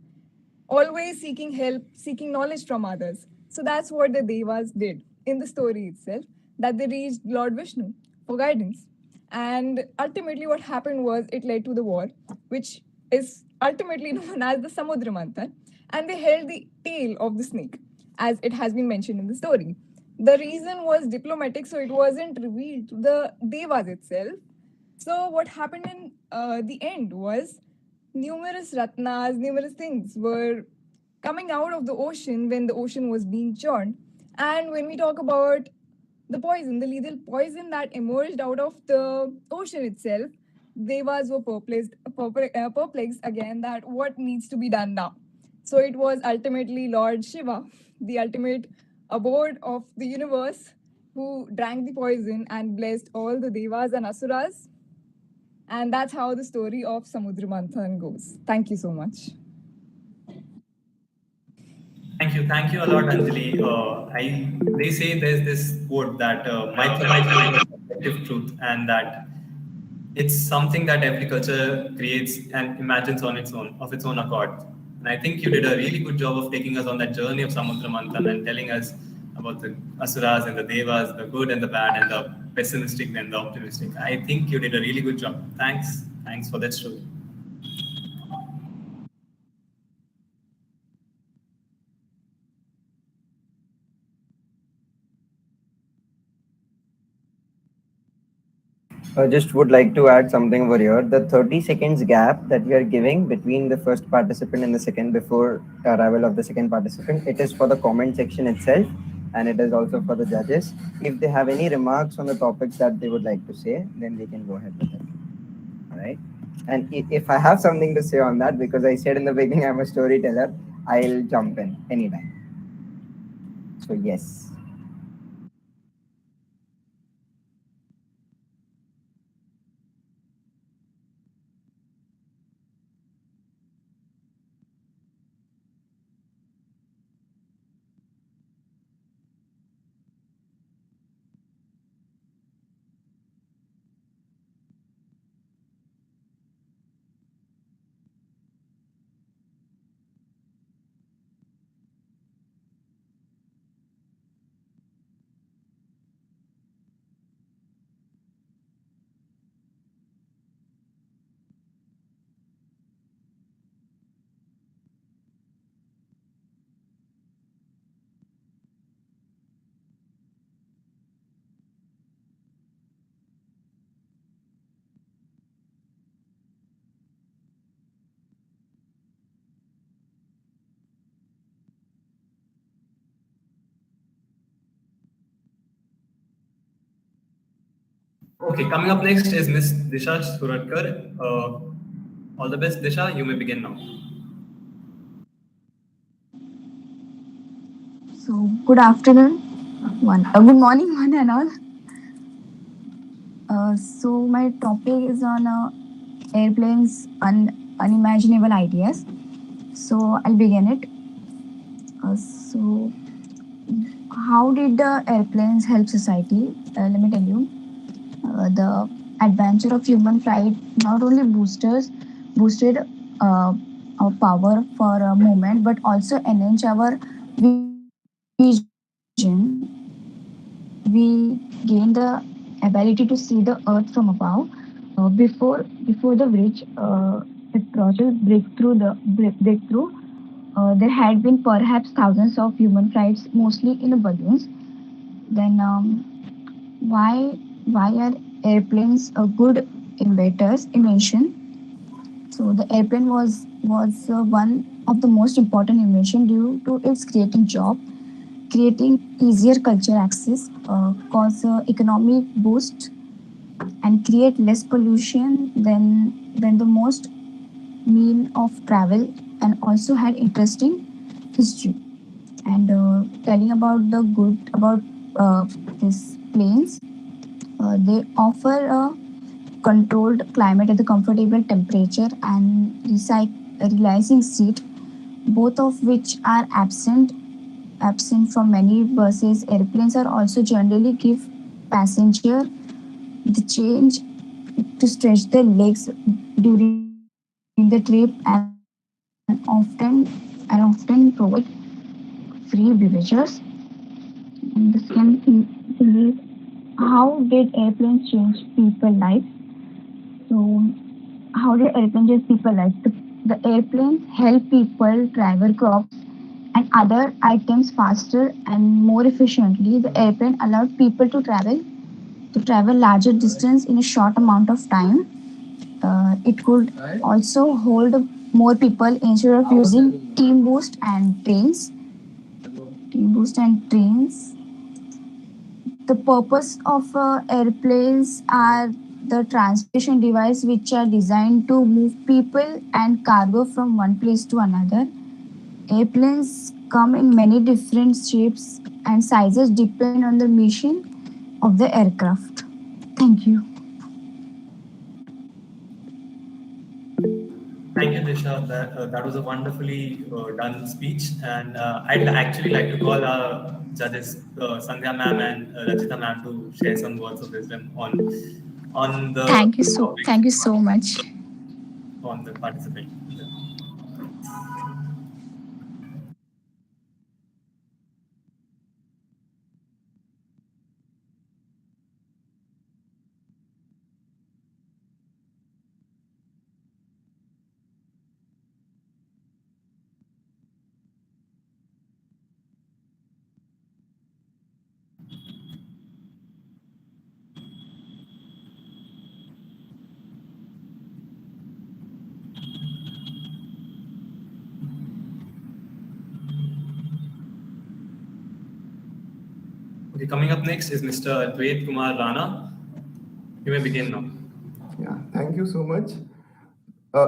always seeking help, seeking knowledge from others. So that's what the devas did in the story itself, that they reached Lord Vishnu for guidance. And ultimately, what happened was it led to the war, which is ultimately known as the Samudra Manthan, and they held the tail of the snake, as it has been mentioned in the story. The reason was diplomatic, so it wasn't revealed to the devas itself. So what happened in the end was numerous ratnas, numerous things were coming out of the ocean when the ocean was being churned. And when we talk about the poison, the lethal poison that emerged out of the ocean itself, devas were perplexed again that what needs to be done now. So it was ultimately Lord Shiva, the ultimate abode of the universe, who drank the poison and blessed all the devas and asuras. And that's how the story of Samudra Manthan goes. Thank you so much. Thank you a lot, Anjali. They say there's this quote that mythology is a subjective truth, and that it's something that every culture creates and imagines on its own, of its own accord. And I think you did a really good job of taking us on that journey of Samudra Manthan and telling us about the asuras and the devas, the good and the bad, and the pessimistic and the optimistic. I think you did a really good job. Thanks for that story. I just would like to add something over here. The 30 seconds gap that we are giving between the first participant and the second before arrival of the second participant, it is for the comment section itself, and it is also for the judges. If they have any remarks on the topics that they would like to say, then they can go ahead with it. All right. And if I have something to say on that, because I said in the beginning I'm a storyteller, I'll jump in anytime. So yes. Okay, coming up next is Miss Disha Suratkar. All the best, Disha. You may begin now. So, good afternoon, good morning, one and all. So, my topic is on airplanes unimaginable ideas. So, I'll begin it. So, how did the airplanes help society? Let me tell you. The adventure of human flight not only boosted our power for a moment, but also enhanced our vision. We gain the ability to see the earth from above. Before the bridge approaches breakthrough, there had been perhaps thousands of human flights, mostly in the balloons. Then why are airplanes a good invention? So the airplane was one of the most important invention due to its creating easier culture access, cause economic boost, and create less pollution than the most mean of travel, and also had interesting history. And telling about the good about these planes, they offer a controlled climate at the comfortable temperature and realizing seat, both of which are absent from many buses. Airplanes are also generally give passenger the change to stretch their legs during the trip, and often provide free beverages. And the second thing is, how did airplanes change people life? So how did airplanes change people life? The airplanes help people travel crops and other items faster and more efficiently. The airplane allowed people to travel larger distance in a short amount of time. It could also hold more people instead of using team boost and trains. The purpose of airplanes are the transportation device which are designed to move people and cargo from one place to another. Airplanes come in many different shapes and sizes depending on the mission of the aircraft. Thank you. Thank you, Disha. That was a wonderfully done speech, and I'd actually like to call our judges, Sandhya ma'am and Rajita ma'am, to share some words of wisdom on the topic, Thank you so much. on the participant. Okay, coming up next is Mr. Kumar Rana. You may begin now. Yeah, thank you so much.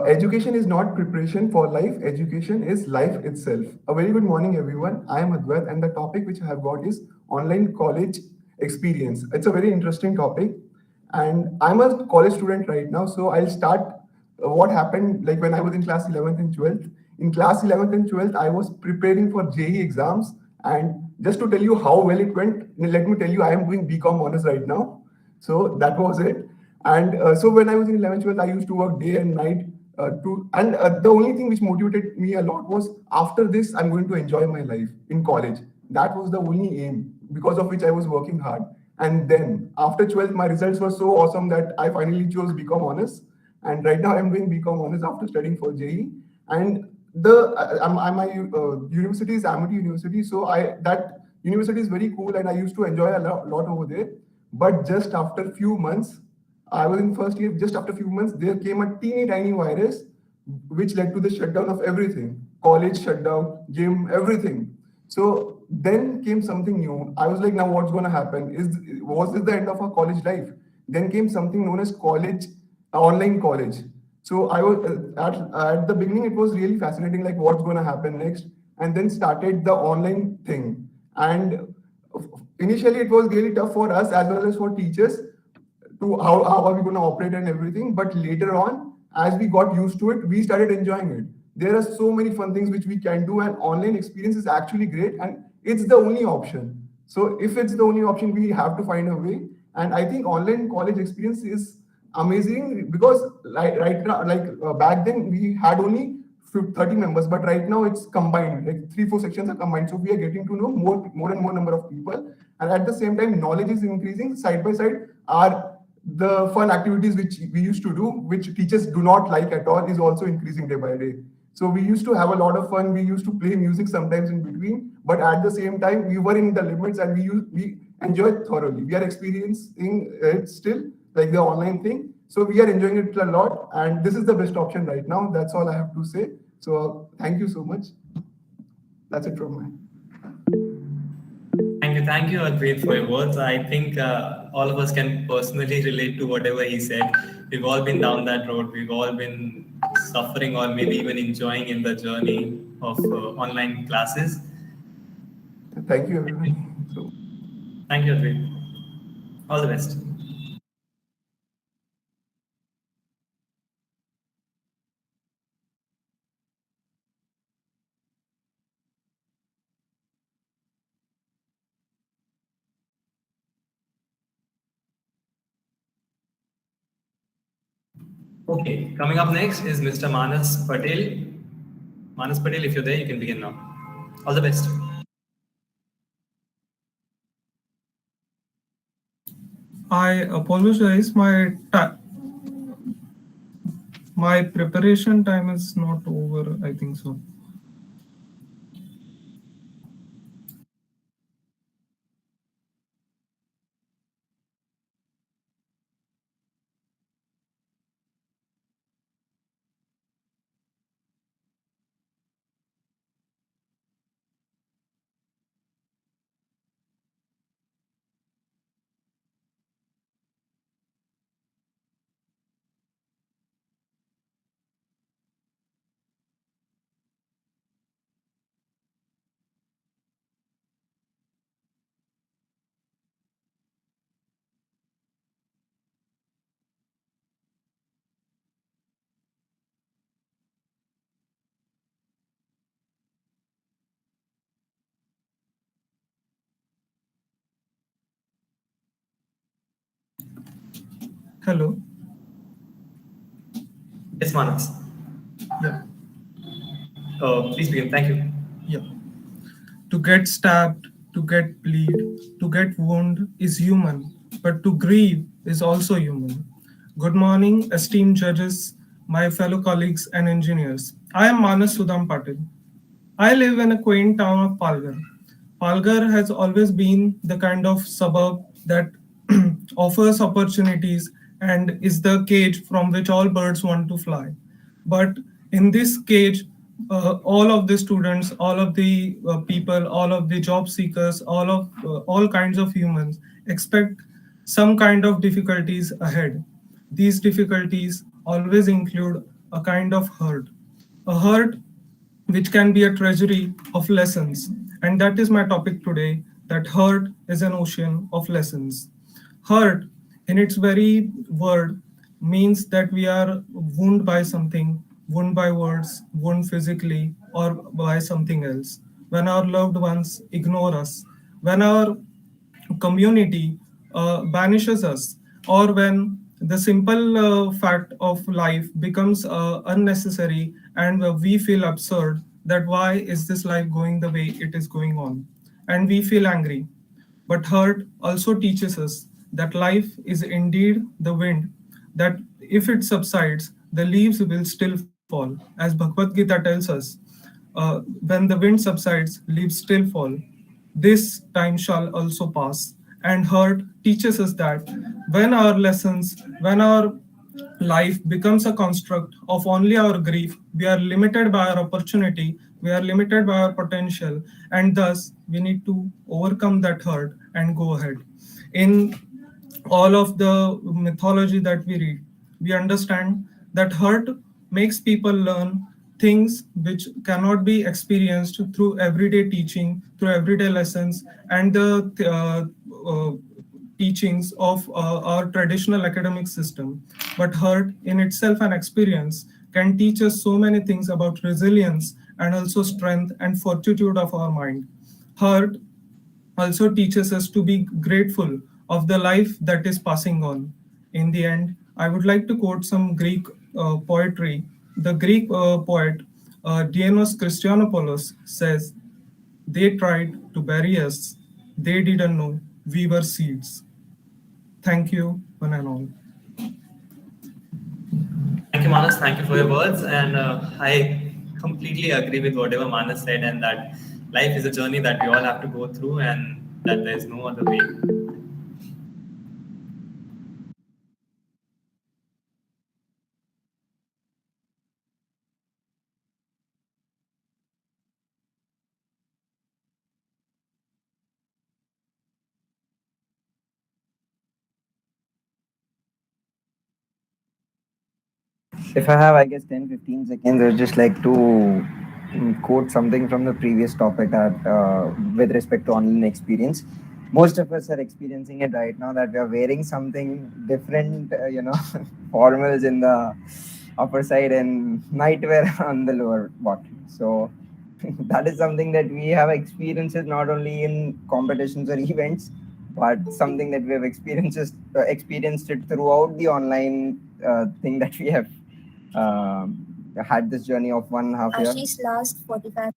Education is not preparation for life, education is life itself. A very good morning, everyone. I am Advait, and the topic which I have got is online college experience. It's a very interesting topic, and I'm a college student right now, so I'll start what happened like when I was in class 11th and 12th. In class 11th and 12th, I was preparing for JEE exams, and just to tell you how well it went, let me tell you, I am doing BCom honors right now. So that was it. And so when I was in 11th, 12th, I used to work day and night the only thing which motivated me a lot was after this, I'm going to enjoy my life in college. That was the only aim because of which I was working hard. And then after 12th, my results were so awesome that I finally chose BCom honors. And right now I'm doing BCom honors after studying for JEE. And my university is Amity University. So that university is very cool and I used to enjoy a lot over there. But just after few months, I was in first year, just after a few months, there came a teeny tiny virus, which led to the shutdown of everything. College shutdown, gym, everything. So then came something new. I was like, now what's going to happen? Was this the end of our college life? Then came something known as online college. So I was at the beginning, it was really fascinating, like what's going to happen next? And then started the online thing. And initially it was really tough for us as well as for teachers to how are we going to operate and everything. But later on, as we got used to it, we started enjoying it. There are so many fun things which we can do, and online experience is actually great, and it's the only option. So if it's the only option, we have to find a way. And I think online college experience is amazing because right now, back then we had only 30 members, but right now it's combined, like 3-4 sections are combined. So we are getting to know more and more number of people. And at the same time, knowledge is increasing. Side by side are the fun activities which we used to do, which teachers do not like at all, is also increasing day by day. So we used to have a lot of fun. We used to play music sometimes in between, but at the same time, we were in the limits and we enjoyed thoroughly. We are experiencing it still, like the online thing. So we are enjoying it a lot, and this is the best option right now. That's all I have to say. So thank you so much. That's it from me. Thank you, Advait, for your words. I think all of us can personally relate to whatever he said. We've all been down that road. We've all been suffering or maybe even enjoying in the journey of online classes. Thank you, everyone. Thank you, Advait. All the best. Okay, coming up next is Mr. Manas Patel. Manas Patel, if you're there, you can begin now. All the best. I apologize. My preparation time is not over. I think so. Hello. Yes, Manas. Yeah. Please begin. Thank you. Yeah. To get stabbed, to get bleed, to get wound is human, but to grieve is also human. Good morning, esteemed judges, my fellow colleagues and engineers. I am Manas Sudham Patel. I live in a quaint town of Palghar. Palghar has always been the kind of suburb that offers opportunities and is the cage from which all birds want to fly. But in this cage, all of the students, all of the people, all of the job seekers, all kinds of humans expect some kind of difficulties ahead. These difficulties always include a kind of hurt, a hurt which can be a treasury of lessons. And that is my topic today, that hurt is an ocean of lessons. Hurt, in its very word, means that we are wounded by something, wounded by words, wounded physically, or by something else. When our loved ones ignore us, when our community banishes us, or when the simple fact of life becomes unnecessary and we feel absurd that why is this life going the way it is going on, and we feel angry. But hurt also teaches us that life is indeed the wind, that if it subsides, the leaves will still fall. As Bhagavad Gita tells us, when the wind subsides, leaves still fall. This time shall also pass. And hurt teaches us that when our lessons, when our life becomes a construct of only our grief, we are limited by our opportunity, we are limited by our potential, and thus we need to overcome that hurt and go ahead. In all of the mythology that we read, we understand that hurt makes people learn things which cannot be experienced through everyday teaching, through everyday lessons, and the teachings of our traditional academic system. But hurt in itself and experience can teach us so many things about resilience and also strength and fortitude of our mind. Hurt also teaches us to be grateful of the life that is passing on. In the end, I would like to quote some Greek poetry. The Greek poet Dionysius Christianopoulos says, "They tried to bury us, they didn't know we were seeds." Thank you, one and all. Thank you, Manas. Thank you for your words. And I completely agree with whatever Manas said, and that life is a journey that we all have to go through, and that there's no other way. If I have, I guess, 10, 15 seconds, I'd just like to quote something from the previous topic that, with respect to online experience. Most of us are experiencing it right now that we are wearing something different, formals in the upper side and nightwear on the lower bottom. So that is something that we have experiences not only in competitions or events, but something that we have experienced it throughout the online thing that we have had this journey of 1.5 year. Ashish last 45.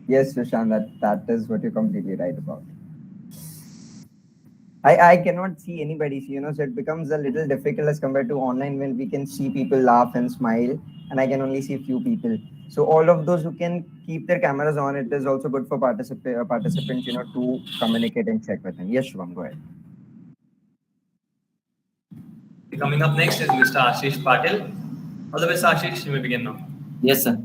Yes, Sushant, that is what you're completely right about. I cannot see anybody, so it becomes a little difficult as compared to online when we can see people laugh and smile, and I can only see few people. So all of those who can keep their cameras on, it is also good for participants, to communicate and check with them. Yes, Shubham, go ahead. Coming up next is Mr. Ashish Patel. All the best, Ashish. You may begin now. Yes, sir.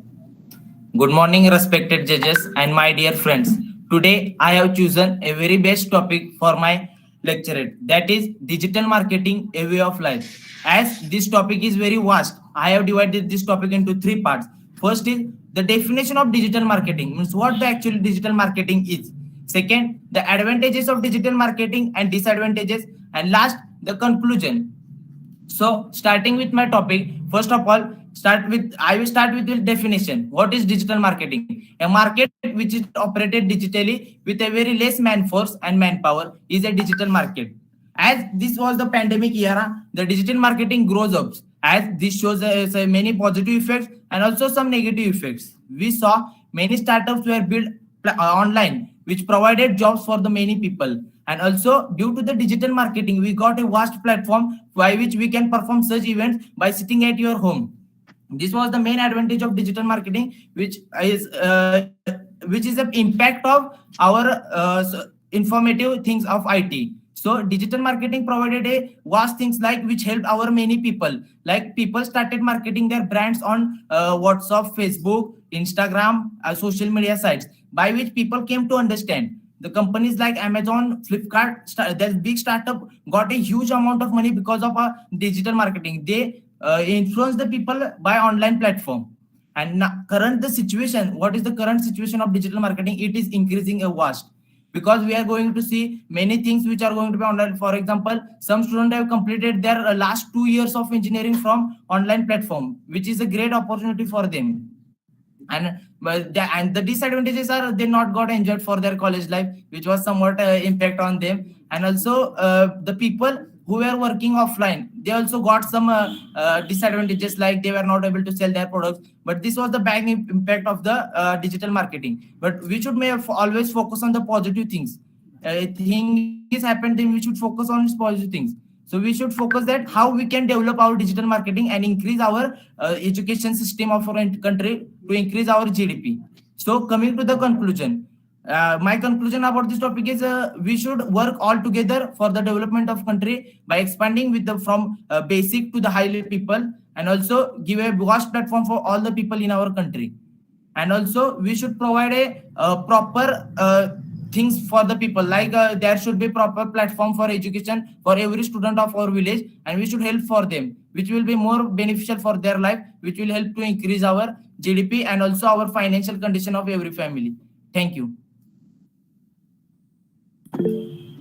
Good morning, respected judges and my dear friends. Today, I have chosen a very best topic for my lecturate. That is digital marketing, a way of life. As this topic is very vast, I have divided this topic into three parts. First is the definition of digital marketing, means what the actual digital marketing is. Second, the advantages of digital marketing and disadvantages. And last, the conclusion. So, starting with my topic, first of all, I will start with the definition. What is digital marketing? A market which is operated digitally with a very less manforce and manpower is a digital market. As this was the pandemic era, the digital marketing grows up. As this shows many positive effects and also some negative effects. We saw many startups were built online, which provided jobs for the many people. And also, due to the digital marketing, we got a vast platform by which we can perform such events by sitting at your home. This was the main advantage of digital marketing, which is an impact of our informative things of IT. So digital marketing provided a vast things like which helped our many people. Like people started marketing their brands on WhatsApp, Facebook, Instagram, social media sites, by which people came to understand. The companies like Amazon, Flipkart, that big startup got a huge amount of money because of digital marketing. They influence the people by online platform. And now, current the situation, what is the current situation of digital marketing? It is increasing a vast, because we are going to see many things which are going to be online. For example, some students have completed their last 2 years of engineering from online platform, which is a great opportunity for them. And the disadvantages are they not got enjoyed for their college life, which was somewhat impact on them. And also the people who were working offline, they also got some disadvantages, like they were not able to sell their products. But this was the bad impact of the digital marketing. But we should always focus on the positive things. Thing is happened, then we should focus on positive things. So we should focus that how we can develop our digital marketing and increase our education system of our country to increase our GDP. So coming to the conclusion, my conclusion about this topic is we should work all together for the development of country by expanding with the from basic to the high level people, and also give a vast platform for all the people in our country. And also we should provide a proper things for the people, like there should be proper platform for education for every student of our village, and we should help for them, which will be more beneficial for their life, which will help to increase our GDP and also our financial condition of every family. Thank you.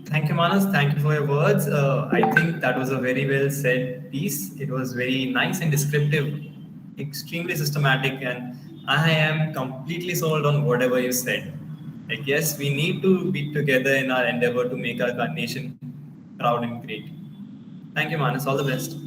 Thank you, Manas. Thank you for your words. I think that was a very well said piece. It was very nice and descriptive, extremely systematic, and I am completely sold on whatever you said. Like, yes, we need to be together in our endeavor to make our nation proud and great. Thank you, Manas. All the best.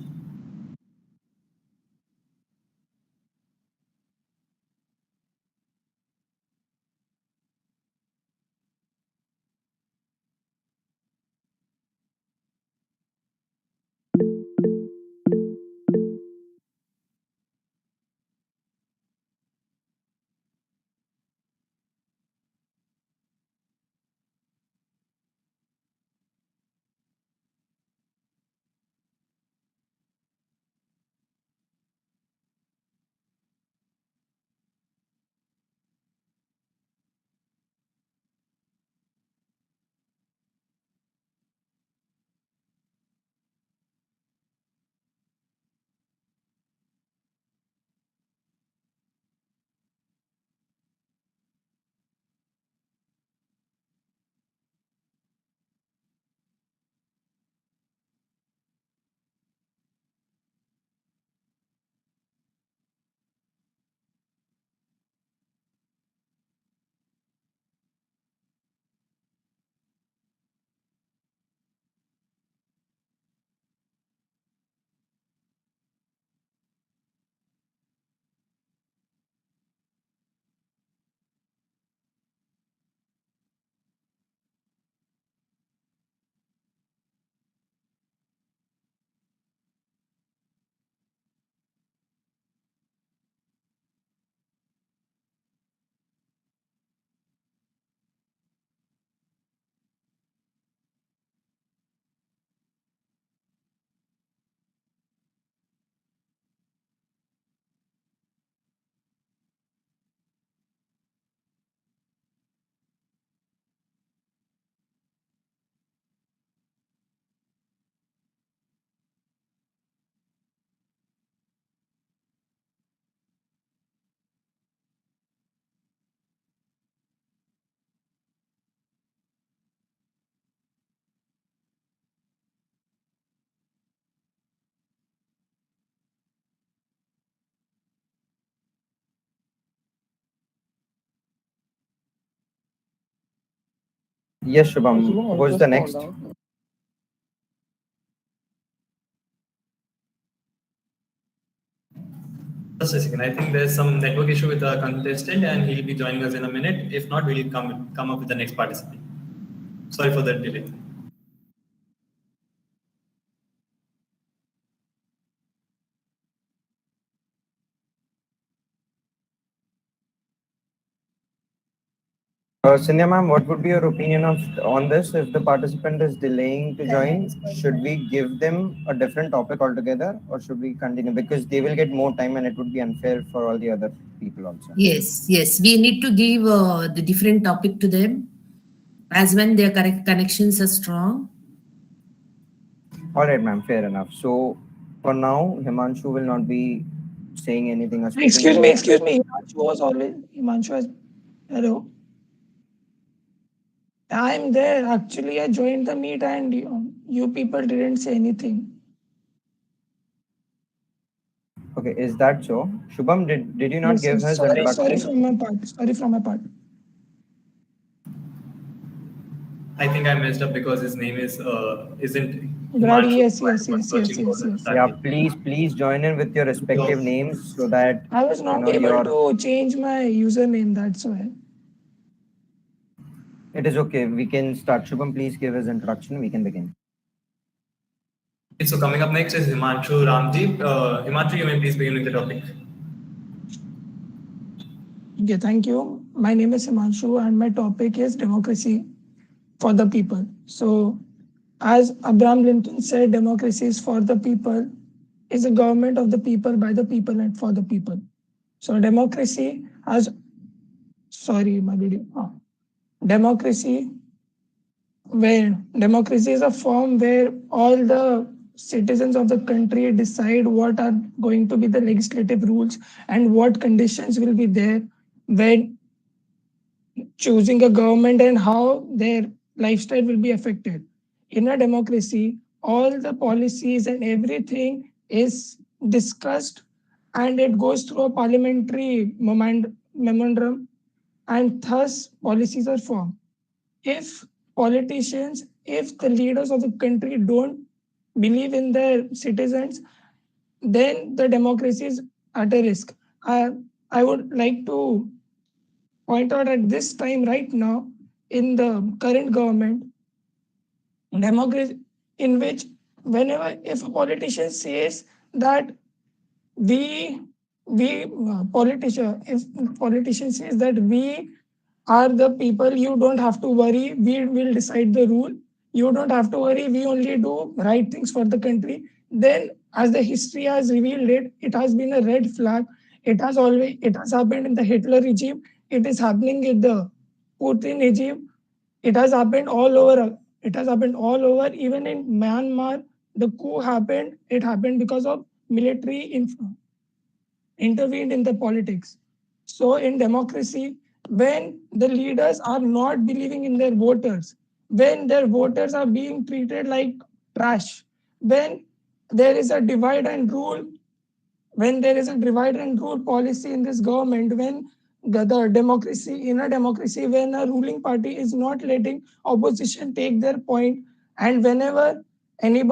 Yes, Shubham. Who's the next? Just a second. I think there's some network issue with the contestant, and he'll be joining us in a minute. If not, we'll come up with the next participant. Sorry for the delay. Sandhya ma'am, what would be your opinion on this? If the participant is delaying to join, should we give them a different topic altogether, or should we continue? Because they will get more time, and it would be unfair for all the other people also. Yes, yes. We need to give the different topic to them as when their connections are strong. All right, ma'am. Fair enough. So for now, Himanshu will not be saying anything. Or speaking Excuse me, anything. excuse me. Himanshu was always Himanshu has hello. I'm there. Actually, I joined the meet and you people didn't say anything. Okay, is that so? Shubham, did you not Yes, give yes. his Sorry introduction? from my part. Sorry from my part. I think I messed up because his name isn't. Brad, Himanshu, yes, so I yes, was yes, yes, searching yes, for yes. that Yeah, name. please join in with your respective names so that I was not able to change my username, that's why. It is okay. We can start. Shubham, please give his introduction. We can begin. Okay, so coming up next is Himanshu Ramji. Himanshu, you may please begin with the topic. Okay, thank you. My name is Himanshu and my topic is democracy for the people. So, as Abraham Lincoln said, democracy is for the people, is a government of the people, by the people, and for the people. So, democracy has, sorry, my video. Democracy, where democracy is a form where all the citizens of the country decide what are going to be the legislative rules and what conditions will be there when choosing a government and how their lifestyle will be affected. In a democracy, all the policies and everything is discussed and it goes through a parliamentary memorandum and thus policies are formed. If politicians, if the leaders of the country don't believe in their citizens, then the democracy is at a risk. I would like to point out at this time right now in the current government, democracy in which whenever if a politician says that we politician if politician says that we are the people, you don't have to worry, we will decide the rule, you don't have to worry, we only do right things for the country, then as the history has revealed it has been a red flag. It has happened in the Hitler regime, it is happening in the Putin regime, it has happened all over. It has happened all over. Even in Myanmar, the coup happened. It happened because of military intervened in the politics. So in democracy, when the leaders are not believing in their voters, when their voters are being treated like trash, when there is a divide and rule, when there is a divide and rule policy in this government, when the democracy in a democracy, when a ruling party is not letting opposition take their point, and whenever any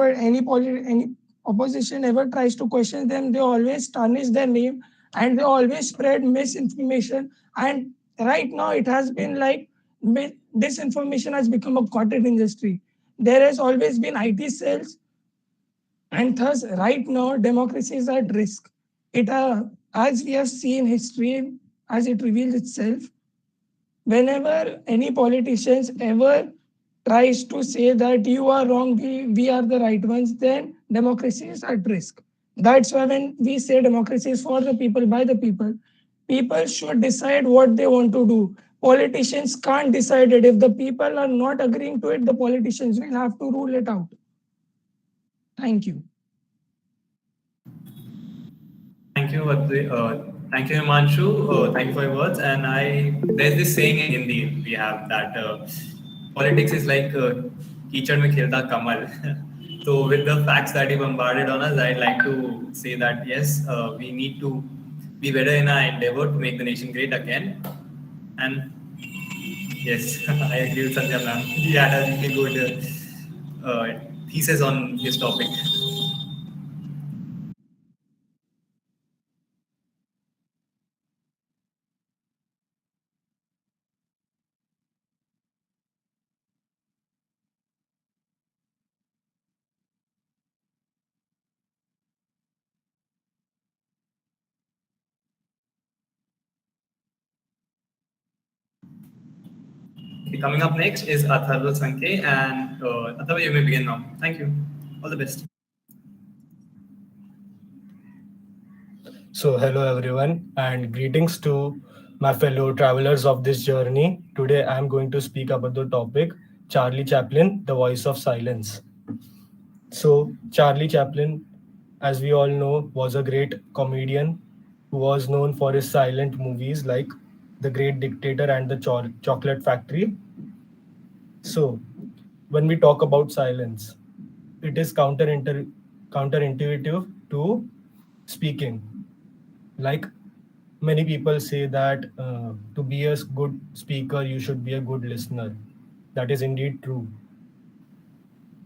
opposition ever tries to question them, they always tarnish their name and they always spread misinformation. And right now it has been like disinformation has become a cottage industry. There has always been IT cells, and thus, right now, democracy is at risk. As we have seen history, as it reveals itself, whenever any politicians ever tries to say that you are wrong, we are the right ones, then democracy is at risk. That's why when we say democracy is for the people, by the people should decide what they want to do. Politicians can't decide it. If the people are not agreeing to it, the politicians will have to rule it out. Thank you. Thank you, thank you, Himanshu. Thank you for your words. And there's this saying in Hindi we have that politics is like कीचड़ में खेलता कमल. So with the facts that you bombarded on us, I'd like to say that yes, we need to be better in our endeavor to make the nation great again. And Yes, I agree with Sanjay ma'am. He had a really good thesis on his topic. Okay, coming up next is Atharva Sankhe, and Atharva, you may begin now. Thank you. All the best. So, hello everyone, and greetings to my fellow travelers of this journey. Today, I am going to speak about the topic Charlie Chaplin, the voice of silence. So, Charlie Chaplin, as we all know, was a great comedian who was known for his silent movies like The Great Dictator and The Chocolate Factory. So, when we talk about silence, it is counterintuitive to speaking. Like many people say that to be a good speaker, you should be a good listener. That is indeed true.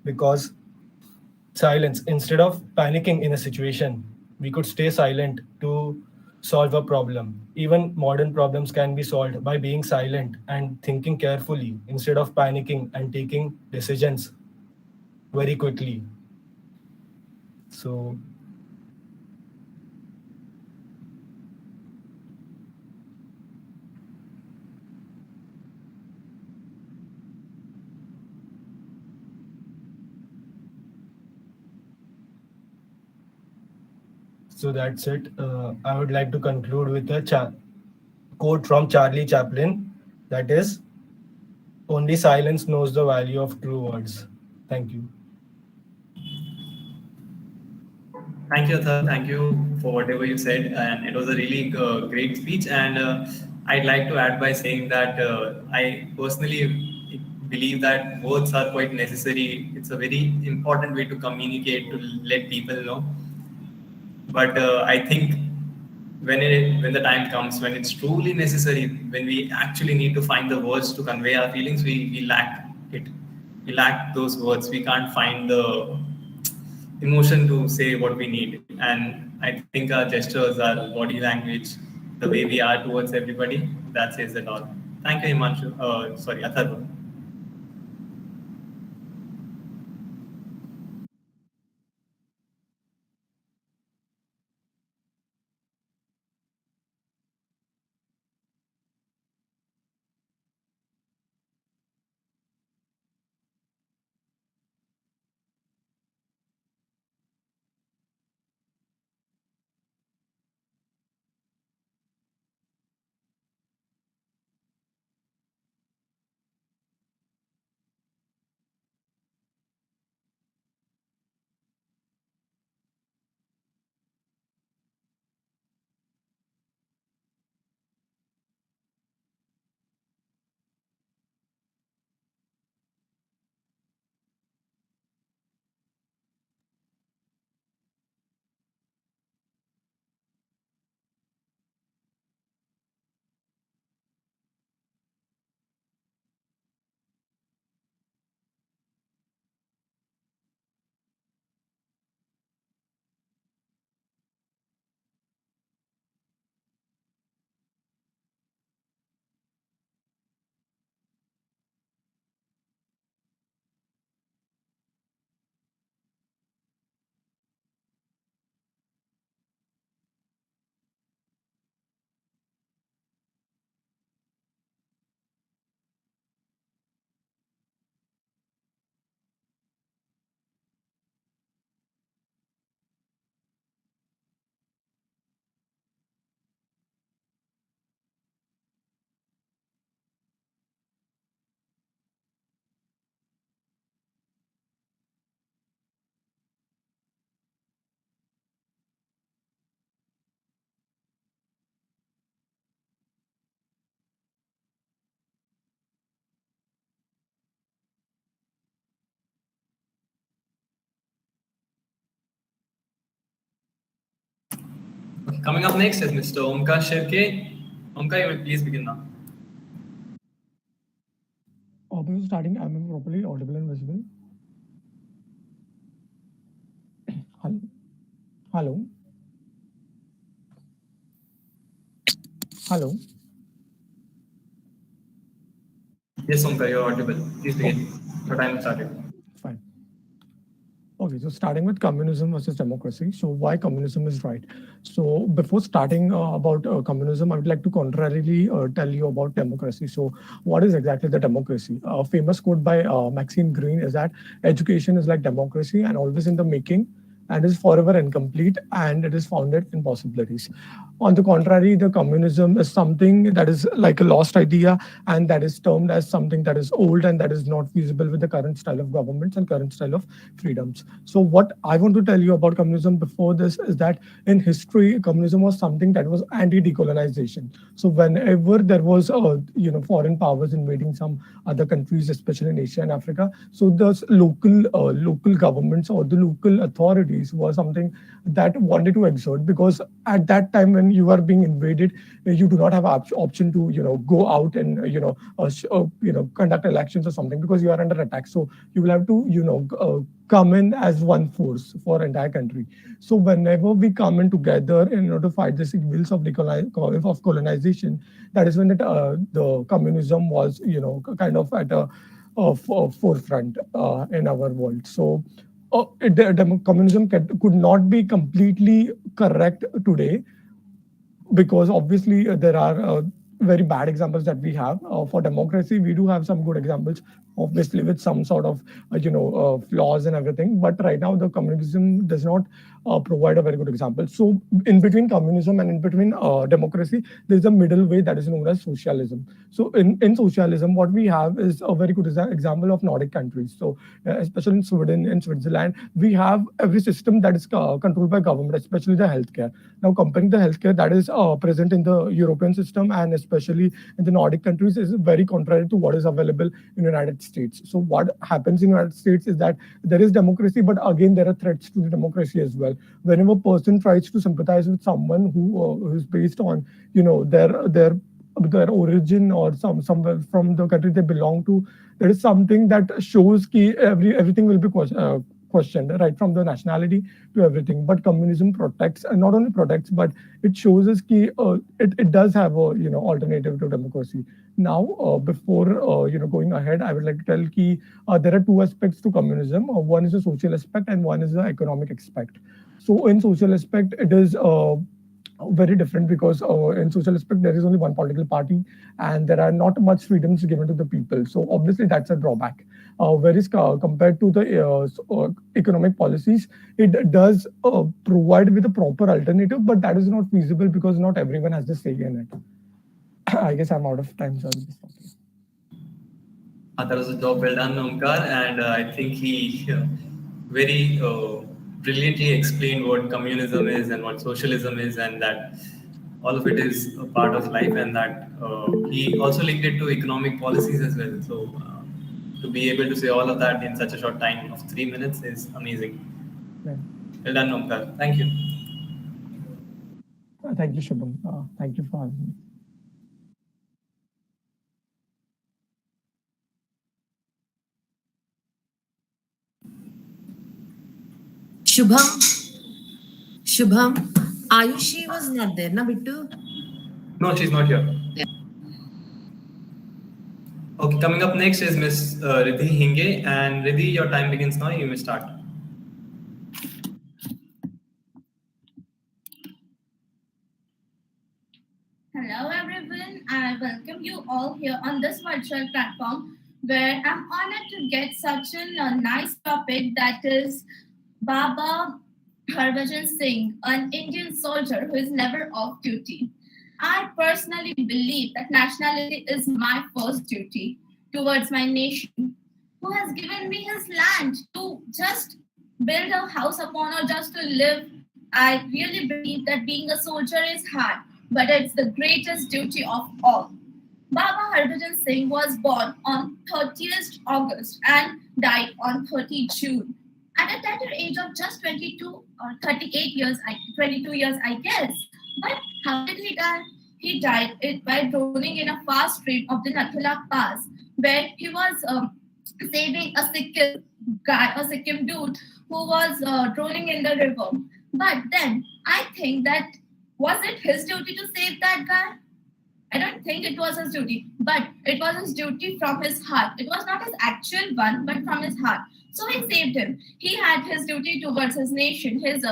Because silence, instead of panicking in a situation, we could stay silent to solve a problem. Even modern problems can be solved by being silent and thinking carefully instead of panicking and taking decisions very quickly. So, so that's it. I would like to conclude with a quote from Charlie Chaplin, that is, only silence knows the value of true words. Thank you. Thank you, Athar. Thank you for whatever you said, and it was a really great speech. And I'd like to add by saying that I personally believe that words are quite necessary. It's a very important way to communicate, to let people know. But I think when the time comes, when it's truly necessary, when we actually need to find the words to convey our feelings, we lack it. We lack those words. We can't find the emotion to say what we need. And I think our gestures, our body language, the way we are towards everybody, that says it all. Thank you, Himanshu. Sorry, Atharva. Okay, coming up next is Mr. Omkar Shirke. Omkar, you may please begin now. Before starting, am I properly audible and visible? Hello? Hello? Hello? Yes, Omkar, you're audible. Please begin. Your time started. Fine. Okay, so starting with communism versus democracy. So why communism is right? So before starting about communism, I would like to contrarily tell you about democracy. So what is exactly the democracy? A famous quote by Maxine Green is that education is like democracy and always in the making and is forever incomplete and it is founded in possibilities. On the contrary, the communism is something that is like a lost idea and that is termed as something that is old and that is not feasible with the current style of governments and current style of freedoms. So what I want to tell you about communism before this is that in history, communism was something that was anti-decolonization. So whenever there was, foreign powers invading some other countries, especially in Asia and Africa, so those local governments or the local authorities was something that wanted to exert, because at that time when you are being invaded, you do not have option to go out and conduct elections or something, because you are under attack. So you will have to come in as one force for entire country. So whenever we come in together in order to fight the evils of colonization, that is when the communism was kind of at a forefront in our world. So communism could not be completely correct today, because obviously there are very bad examples that we have. For democracy, we do have some good examples, obviously with some sort of flaws and everything. But right now, the communism does not provide a very good example. So in between communism and in between democracy, there's a middle way that is known as socialism. So in socialism, what we have is a very good example of Nordic countries. So especially in Sweden and Switzerland, we have every system that is controlled by government, especially the healthcare. Now comparing the healthcare that is present in the European system and especially in the Nordic countries is very contrary to what is available in the United States. So what happens in the United States is that there is democracy, but again, there are threats to the democracy as well. Whenever a person tries to sympathize with someone who is based on their origin or somewhere from the country they belong to, there is something that shows that everything will be questioned, right from the nationality to everything. But communism protects, and not only protects, but it shows us that it does have a alternative to democracy. Now, before going ahead, I would like to tell that there are two aspects to communism. One is the social aspect and one is the economic aspect. So in social aspect, it is very different, because in social aspect there is only one political party and there are not much freedoms given to the people. So obviously that's a drawback. Whereas compared to the economic policies, it does provide with a proper alternative, but that is not feasible because not everyone has the say in it. I guess I'm out of time, so I'll just stop here. That was a job well done, Omkar, and I think he very brilliantly explained what communism is and what socialism is, and that all of it is a part of life, and that he also linked it to economic policies as well. So to be able to say all of that in such a short time of 3 minutes is amazing. Yeah. Well done, Omkar. Thank you. Thank you, Shubham. Thank you for having me. Shubham, Ayushi was not there, na Bittu? No, she's not here. Yeah. Okay, coming up next is Miss Riddhi Hinge, and Riddhi, your time begins now. You may start. Hello everyone, I welcome you all here on this virtual platform where I'm honored to get such a nice topic, that is Baba Harbhajan Singh, an Indian soldier who is never off duty. I personally believe that nationality is my first duty towards my nation, who has given me his land to just build a house upon or just to live. I really believe that being a soldier is hard, but it's the greatest duty of all. Baba Harbhajan Singh was born on 30th August and died on 30 June at a tender age of just 22 or 38 years, 22 years, I guess. But how did he die? He died by drowning in a fast stream of the Nathula Pass where he was saving a Sikkim guy, a Sikkim dude who was drowning in the river. But then I think that was it his duty to save that guy? I don't think it was his duty, but it was his duty from his heart. It was not his actual one, but from his heart. So he saved him. He had his duty towards his nation, his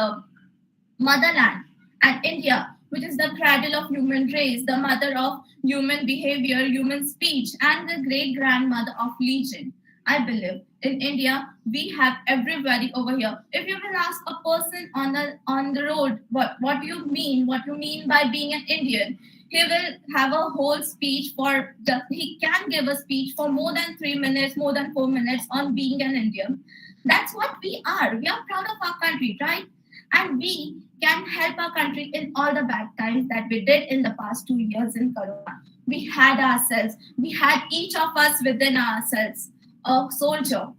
motherland, and India, which is the cradle of human race, the mother of human behavior, human speech, and the great grandmother of legion. I believe in India we have everybody over here. If you will ask a person on the road what do what you mean by being an Indian, he will have a whole speech he can give a speech for more than 3 minutes, more than 4 minutes on being an Indian. That's what we are. We are proud of our country, right? And we can help our country in all the bad times that we did in the past 2 years in Corona. We had ourselves, we had each of us within ourselves a soldier.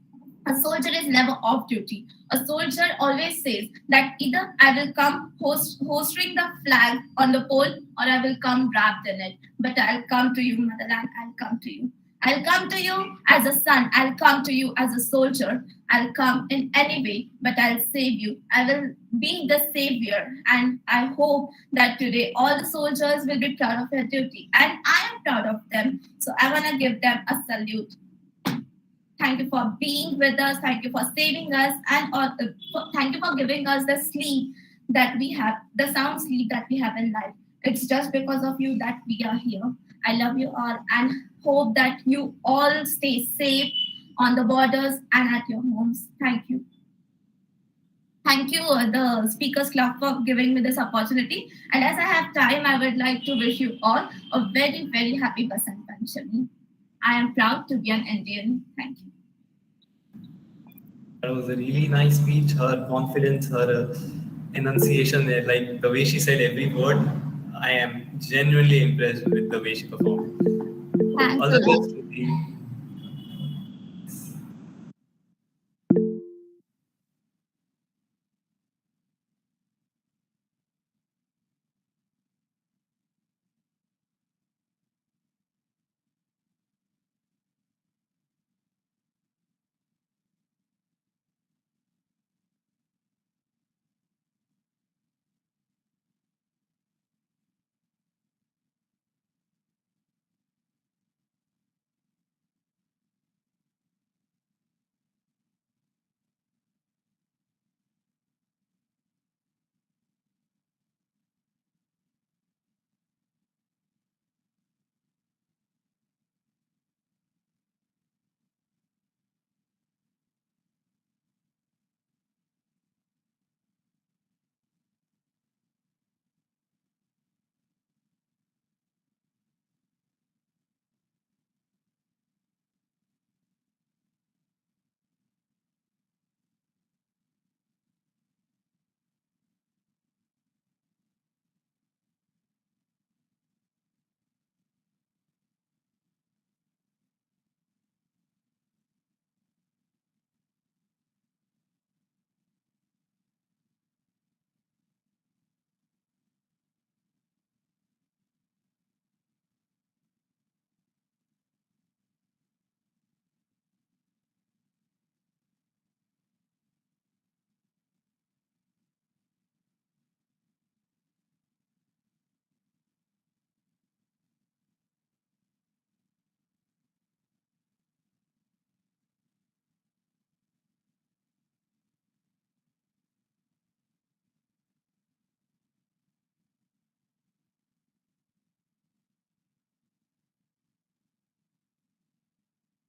A soldier is never off duty. A soldier always says that either I will come hosting the flag on the pole or I will come wrapped in it. But I'll come to you, motherland, I'll come to you. I'll come to you as a son. I'll come to you as a soldier. I'll come in any way, but I'll save you. I will be the savior. And I hope that today all the soldiers will be proud of their duty. And I am proud of them. So I want to give them a salute. Thank you for being with us. Thank you for saving us. And thank you for giving us the sleep that we have, the sound sleep that we have in life. It's just because of you that we are here. I love you all and hope that you all stay safe on the borders and at your homes. Thank you. Thank you, the Speakers Club, for giving me this opportunity. And as I have time, I would like to wish you all a very, very happy Basant Panchami. I am proud to be an Indian. Thank you. That was a really nice speech. Her confidence, her enunciation, like the way she said every word, I am genuinely impressed with the way she performed. All the best to the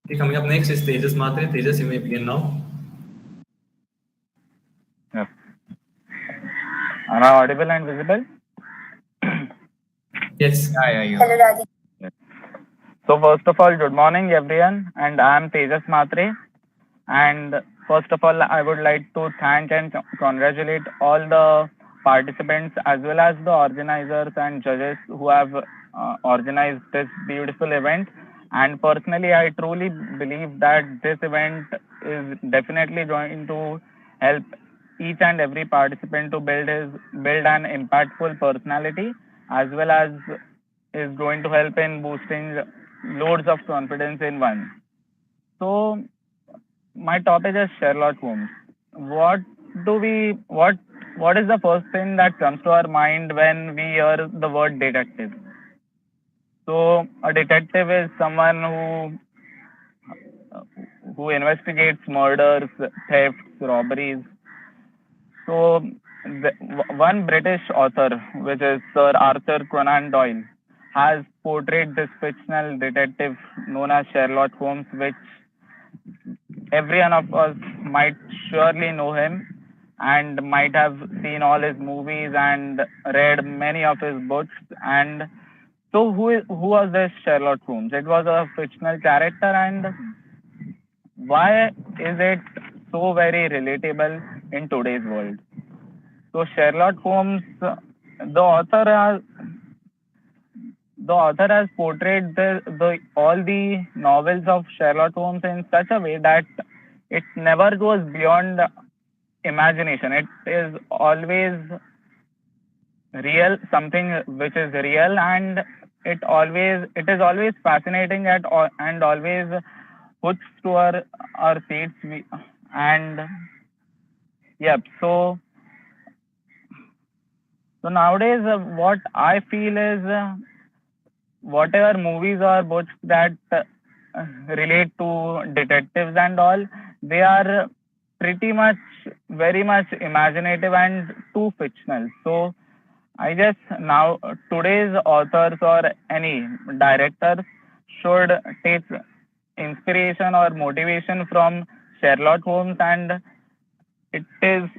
Okay, coming up next is Tejas Matre. Tejas, you may begin now. Yes. Am I audible and visible? Yes. Yeah, you Hello, Rajita. Yes. So first of all, good morning everyone, and I am Tejas Matre. And first of all, I would like to thank and congratulate all the participants as well as the organizers and judges who have organized this beautiful event. And personally, I truly believe that this event is definitely going to help each and every participant to build an impactful personality, as well as is going to help in boosting loads of confidence in one. So my topic is Sherlock Holmes. What do we what is the first thing that comes to our mind when we hear the word detective? So a detective is someone who investigates murders, thefts, robberies. So one British author, which is Sir Arthur Conan Doyle, has portrayed this fictional detective known as Sherlock Holmes, which every one of us might surely know him and might have seen all his movies and read many of his books. And so who was this Sherlock Holmes? It was a fictional character, and why is it so very relatable in today's world? So Sherlock Holmes, the author has portrayed the all the novels of Sherlock Holmes in such a way that it never goes beyond imagination. It is always real, something which is real, and it is always fascinating and always puts to our seats. And yep. So nowadays, what I feel is whatever movies or books that relate to detectives and all, they are pretty much very much imaginative and too fictional. So I guess now today's authors or any directors should take inspiration or motivation from Sherlock Holmes, and it is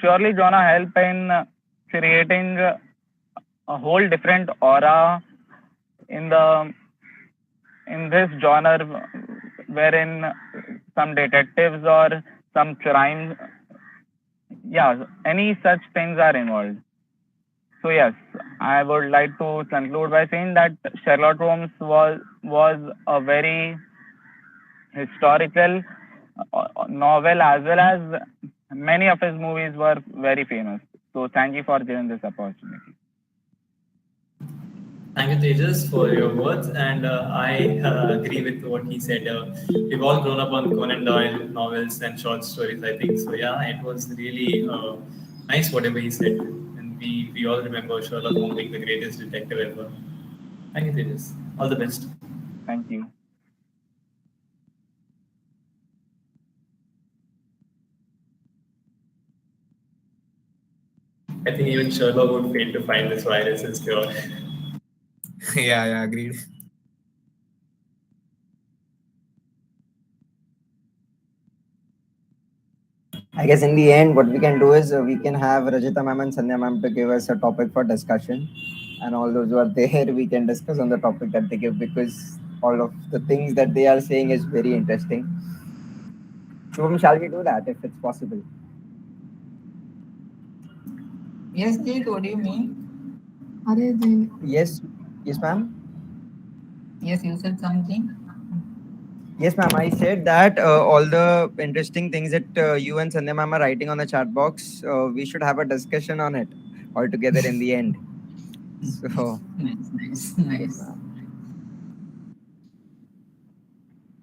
surely gonna help in creating a whole different aura in this genre, wherein some detectives or some crime, any such things are involved. So yes, I would like to conclude by saying that Sherlock Holmes was a very historical novel, as well as many of his movies were very famous. So thank you for giving this opportunity. Thank you, Tejas, for your words, and I agree with what he said. We've all grown up on Conan Doyle novels and short stories, I think. So yeah, it was really nice whatever he said, and we all remember Sherlock Holmes being the greatest detective ever. Thank you, Tejas. All the best. Thank you. I think even Sherlock would fail to find this virus's cure. Yeah, agreed. I guess in the end, what we can do is we can have Rajita ma'am and Sandhya ma'am to give us a topic for discussion, and all those who are there, we can discuss on the topic that they give, because all of the things that they are saying is very interesting. So, shall we do that if it's possible? Yes, Jeet, what do you mean? Yes, ma'am. Yes, you said something. Yes, ma'am. I said that all the interesting things that you and Sandhya ma'am are writing on the chat box, we should have a discussion on it all together in the end. So, Nice.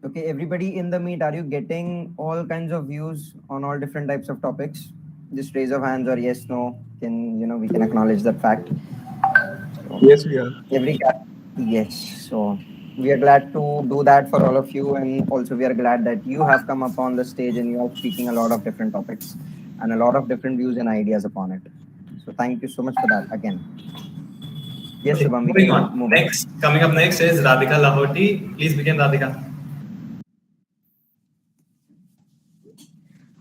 okay, everybody in the meet, are you getting all kinds of views on all different types of topics? Just raise of hands or yes, no. We can acknowledge that fact. So, Yes, we are. Yes. So we are glad to do that for all of you, and also we are glad that you have come up on the stage and you are speaking a lot of different topics and a lot of different views and ideas upon it. So thank you so much for that again. Yes, Shubham, we Moving can on. move Next, coming up next is Radhika Lahoti. Please begin, Radhika.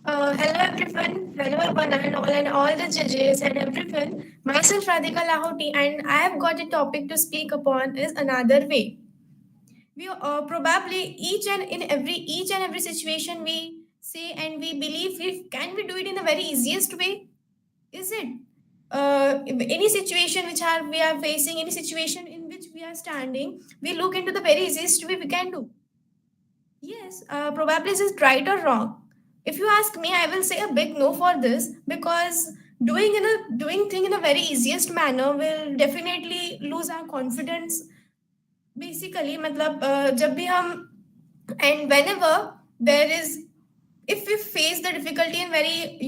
Hello everyone, hello Balan and all the judges and everyone. Myself Radhika Lahoti, and I have got a topic to speak upon is another way. We probably each and every situation we say and we believe can we do it in the very easiest way? Is it any situation we are facing, any situation in which we are standing, we look into the very easiest way we can do? Yes, probably is it right or wrong? If you ask me, I will say a big no for this, because doing thing in a very easiest manner will definitely lose our confidence basically मतलब जब भी हम and whenever there is, if we face the difficulty in very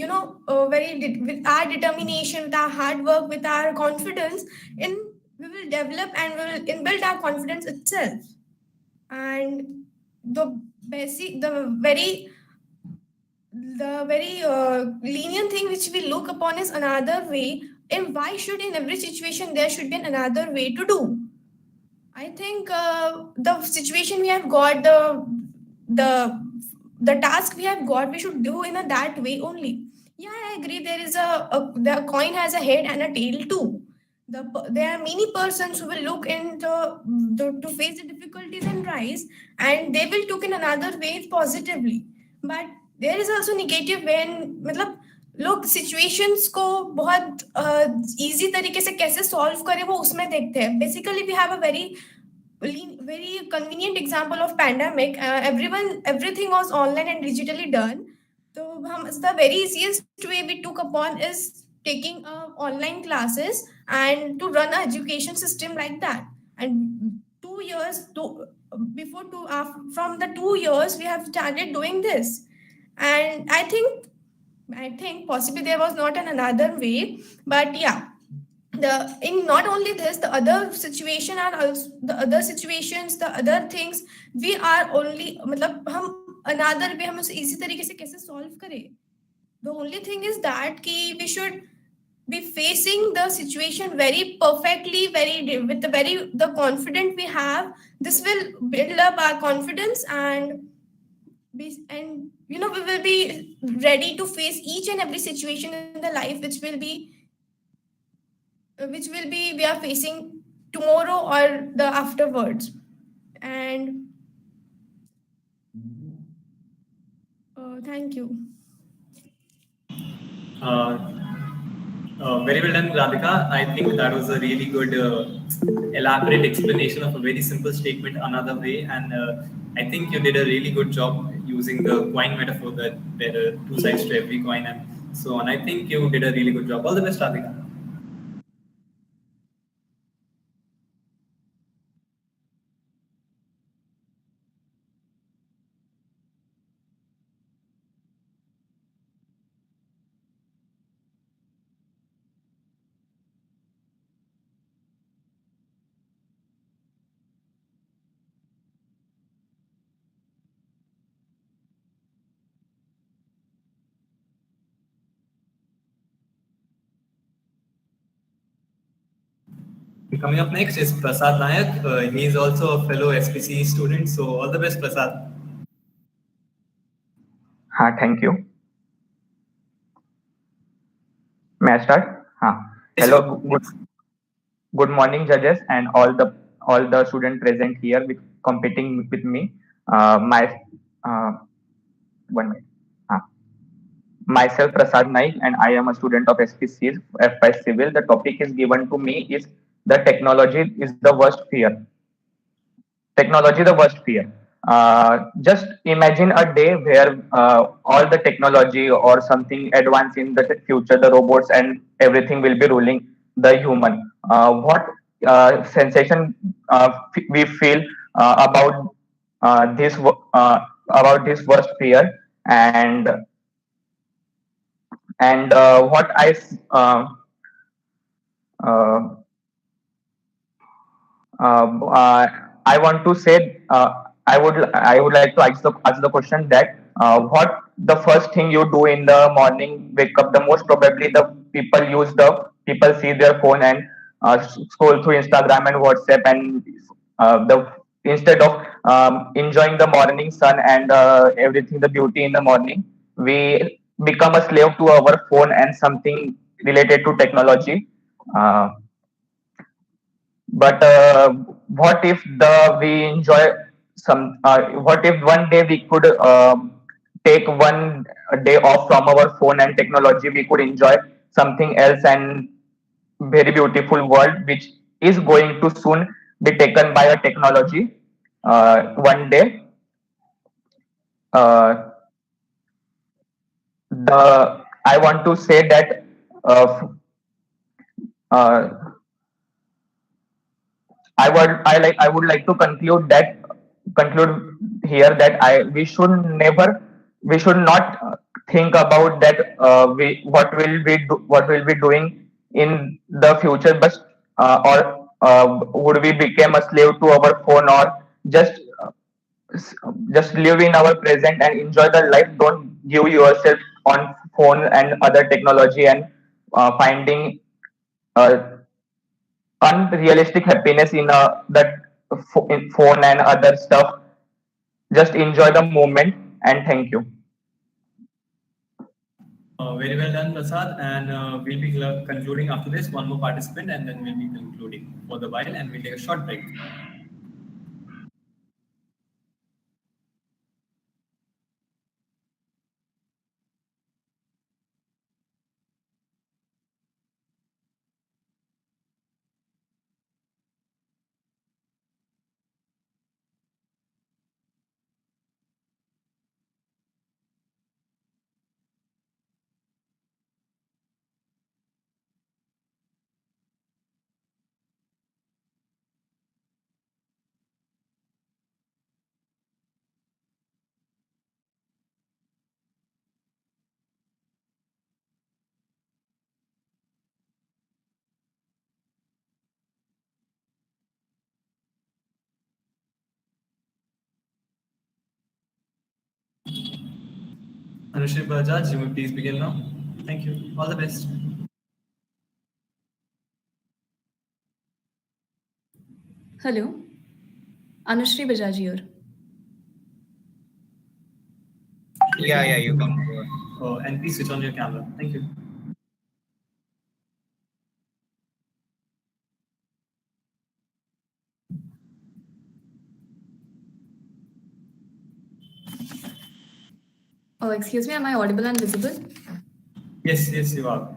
with our determination, with our hard work, with our confidence, in we will develop and we will inbuild our confidence itself. And the basic the very lenient thing which we look upon is another way. And why should in every situation there should be another way to do? I think the situation we have got, the the task we have got, we should do in a that way only. Yeah, I agree. There is the coin has a head and a tail too. There are many persons who will look into to face the difficulties and rise, and they will look in another way positively. But there is also negative when मतलब लोग situations को बहुत easy तरीके से कैसे solve करें वो उसमें देखते हैं. Basically we have a very convenient example of pandemic. Everything was online and digitally done. So the very easiest way we took upon is taking online classes and to run an education system like that. And 2 years from the 2 years we have started doing this. And I think possibly there was not another way, but yeah, in not only this, the other situation are also the other situations, the other things we are only मतलब हम another way हम उसे easy तरीके से कैसे solve करें. The only thing is that कि we should be facing the situation very perfectly, with the confidence we have. This will build up our confidence and we will be ready to face each and every situation in the life which will be we are facing tomorrow or the afterwards. And thank you. Very well done, Radhika. I think that was a really good, elaborate explanation of a very simple statement another way. And I think you did a really good job using the coin metaphor, that there are two sides to every coin and so on. I think you did a really good job. All the best, Radhika. Coming up next is Prasad Nayak. He is also a fellow SPC student. So all the best, Prasad. Thank you. May I start? Hello, good morning, judges, and all the students present here with competing with me. My 1 minute. Myself, Prasad Naik, and I am a student of SPC FY Civil. The topic is given to me is the technology is the worst fear. Technology, the worst fear. Just imagine a day where all the technology or something advanced in the future, the robots and everything will be ruling the human. What sensation we feel about this worst fear, and what uh, I want to say, I would like to ask the question that what the first thing you do in the morning, wake up. The most probably the people see their phone and scroll through Instagram and WhatsApp, and the instead of enjoying the morning sun and everything, the beauty in the morning, we become a slave to our phone and something related to technology. Uh, but what if we enjoy some? What if one day we could take one day off from our phone and technology? We could enjoy something else and very beautiful world, which is going to soon be taken by a technology one day. Uh, I want to say that uh, uh, I would like to conclude here that we should not think about that what will we doing in the future, but or would we become a slave to our phone, or just s- just live in our present and enjoy the life. Don't give yourself on phone and other technology and finding uh, unrealistic happiness in in phone and other stuff. Just enjoy the moment, and thank you. Very well done, Prasad. And we'll be concluding after this one more participant, and then we'll be concluding for the while, and we'll take a short break. Anushri Bajaj, you may please begin now. Thank you. All the best. Hello, Anushri Bajaj here. Yeah, you can. And please switch on your camera. Thank you. Oh, excuse me, am I audible and visible? Yes, you are.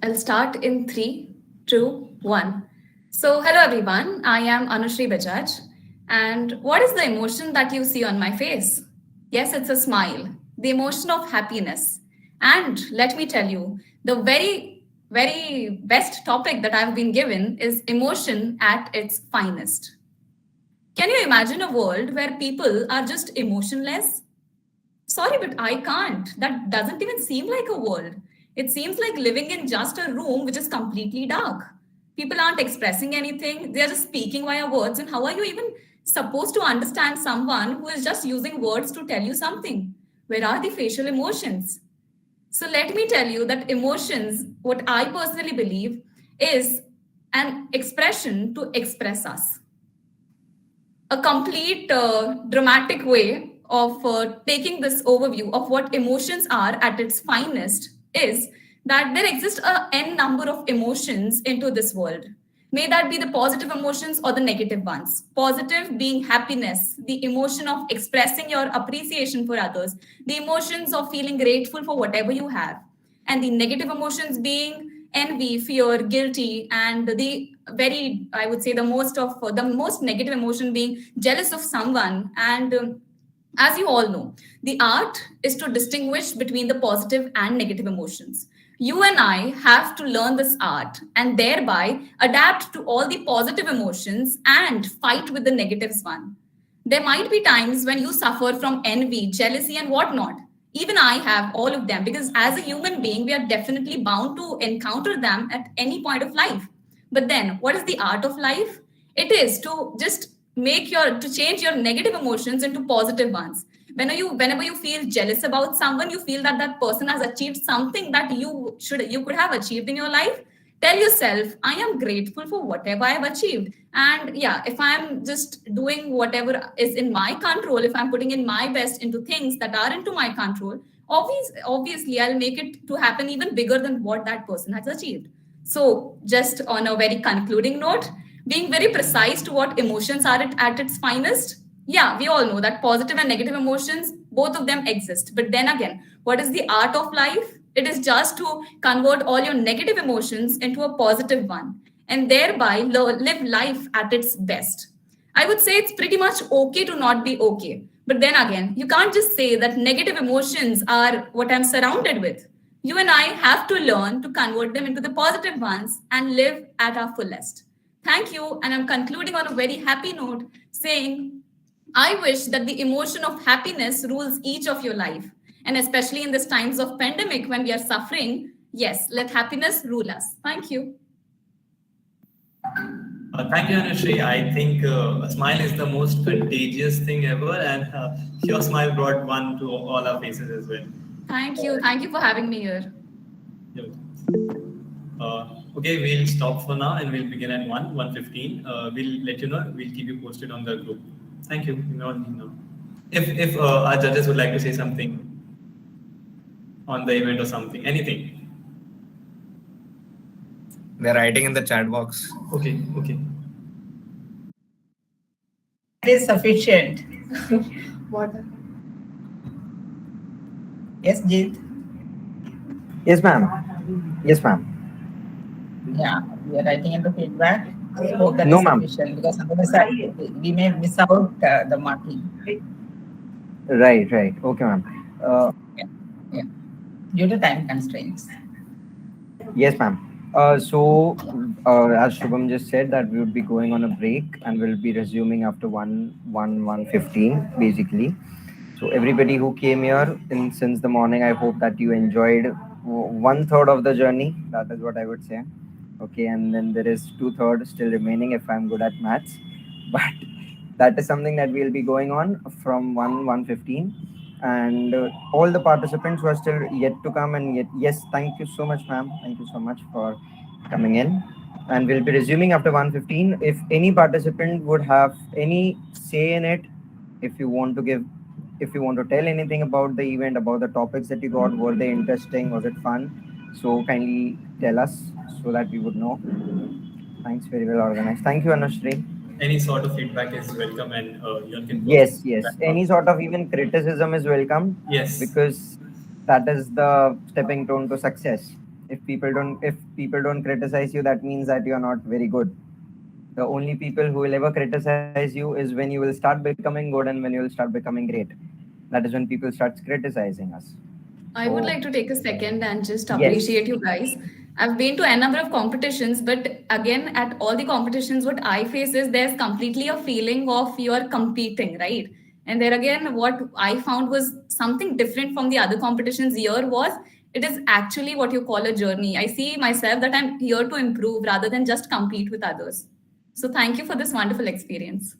I'll start in 3, 2, 1. So, hello everyone, I am Anushri Bajaj. And what is the emotion that you see on my face? Yes, it's a smile, the emotion of happiness. And let me tell you, the very best topic that I've been given is emotion at its finest. Can you imagine a world where people are just emotionless? Sorry, but I can't. That doesn't even seem like a world. It seems like living in just a room which is completely dark. People aren't expressing anything, they are just speaking via words. And how are you even supposed to understand someone who is just using words to tell you something? Where are the facial emotions? So let me tell you that emotions, what I personally believe, is an expression to express us. A complete dramatic way of taking this overview of what emotions are at its finest is that there exists a n number of emotions into this world. May that be the positive emotions or the negative ones. Positive being happiness, the emotion of expressing your appreciation for others, the emotions of feeling grateful for whatever you have, and the negative emotions being envy, fear, guilty, and the very, I would say, the most negative emotion being jealous of someone. And as you all know, the art is to distinguish between the positive and negative emotions. You and I have to learn this art and thereby adapt to all the positive emotions and fight with the negatives one. There might be times when you suffer from envy, jealousy, and whatnot. Even I have all of them because as a human being, we are definitely bound to encounter them at any point of life. But then, what is the art of life? It is to just to change your negative emotions into positive ones. Whenever you feel jealous about someone, you feel that that person has achieved something that you could have achieved in your life. Tell yourself, I am grateful for whatever I have achieved. And yeah, if I'm just doing whatever is in my control, if I'm putting in my best into things that are into my control, obviously I'll make it to happen even bigger than what that person has achieved. So, just on a very concluding note, being very precise to what emotions are at its finest. Yeah, we all know that positive and negative emotions, both of them exist. But then again, what is the art of life? It is just to convert all your negative emotions into a positive one and thereby live life at its best. I would say it's pretty much okay to not be okay. But then again, you can't just say that negative emotions are what I'm surrounded with. You and I have to learn to convert them into the positive ones and live at our fullest. Thank you. And I'm concluding on a very happy note saying, I wish that the emotion of happiness rules each of your life. And especially in these times of pandemic when we are suffering, yes, let happiness rule us. Thank you. Thank you, Anushree. I think a smile is the most contagious thing ever, and your smile brought one to all our faces as well. Thank you. Thank you for having me here. Okay, we'll stop for now and we'll begin at 1:15. We'll let you know. We'll keep you posted on the group. Thank you. You know, if our judges would like to say something on the event or something, anything. They're writing in the chat box. Okay. It is sufficient. What? Yes, Jeet. Yes, ma'am. Yes, ma'am. Yeah, we are writing in the feedback. Hope that No, is ma'am. sufficient because otherwise we may miss out the marking. Right. Okay, ma'am. Yeah. Due to time constraints. Yes, ma'am. As Shubham just said, that we would be going on a break and we'll be resuming after 1:15, basically. So everybody who came here since the morning, I hope that you enjoyed 1/3 of the journey. That is what I would say. Okay, and then there is 2/3 still remaining if I'm good at maths. But that is something that we'll be going on from 1:15. And all the participants who are still yet to come and yet, yes, thank you so much, ma'am. Thank you so much for coming in. And we'll be resuming after 1:15. If any participant would have any say in it, if you want to tell anything about the event, about the topics that you got, were they interesting, was it fun? So kindly tell us so that we would know. Thanks, very well organized. Thank you, Anushree. Any sort of feedback is welcome, and you can. Yes. Any sort of even criticism is welcome. Yes. Because that is the stepping stone to success. If people don't criticize you, that means that you are not very good. The only people who will ever criticize you is when you will start becoming good and when you will start becoming great. That is when people start criticizing us. I would like to take a second and just Yes. appreciate you guys. I've been to a number of competitions, but again, at all the competitions, what I face is there's completely a feeling of you're competing, right? And there again, what I found was something different from the other competitions here was it is actually what you call a journey. I see myself that I'm here to improve rather than just compete with others. So thank you for this wonderful experience.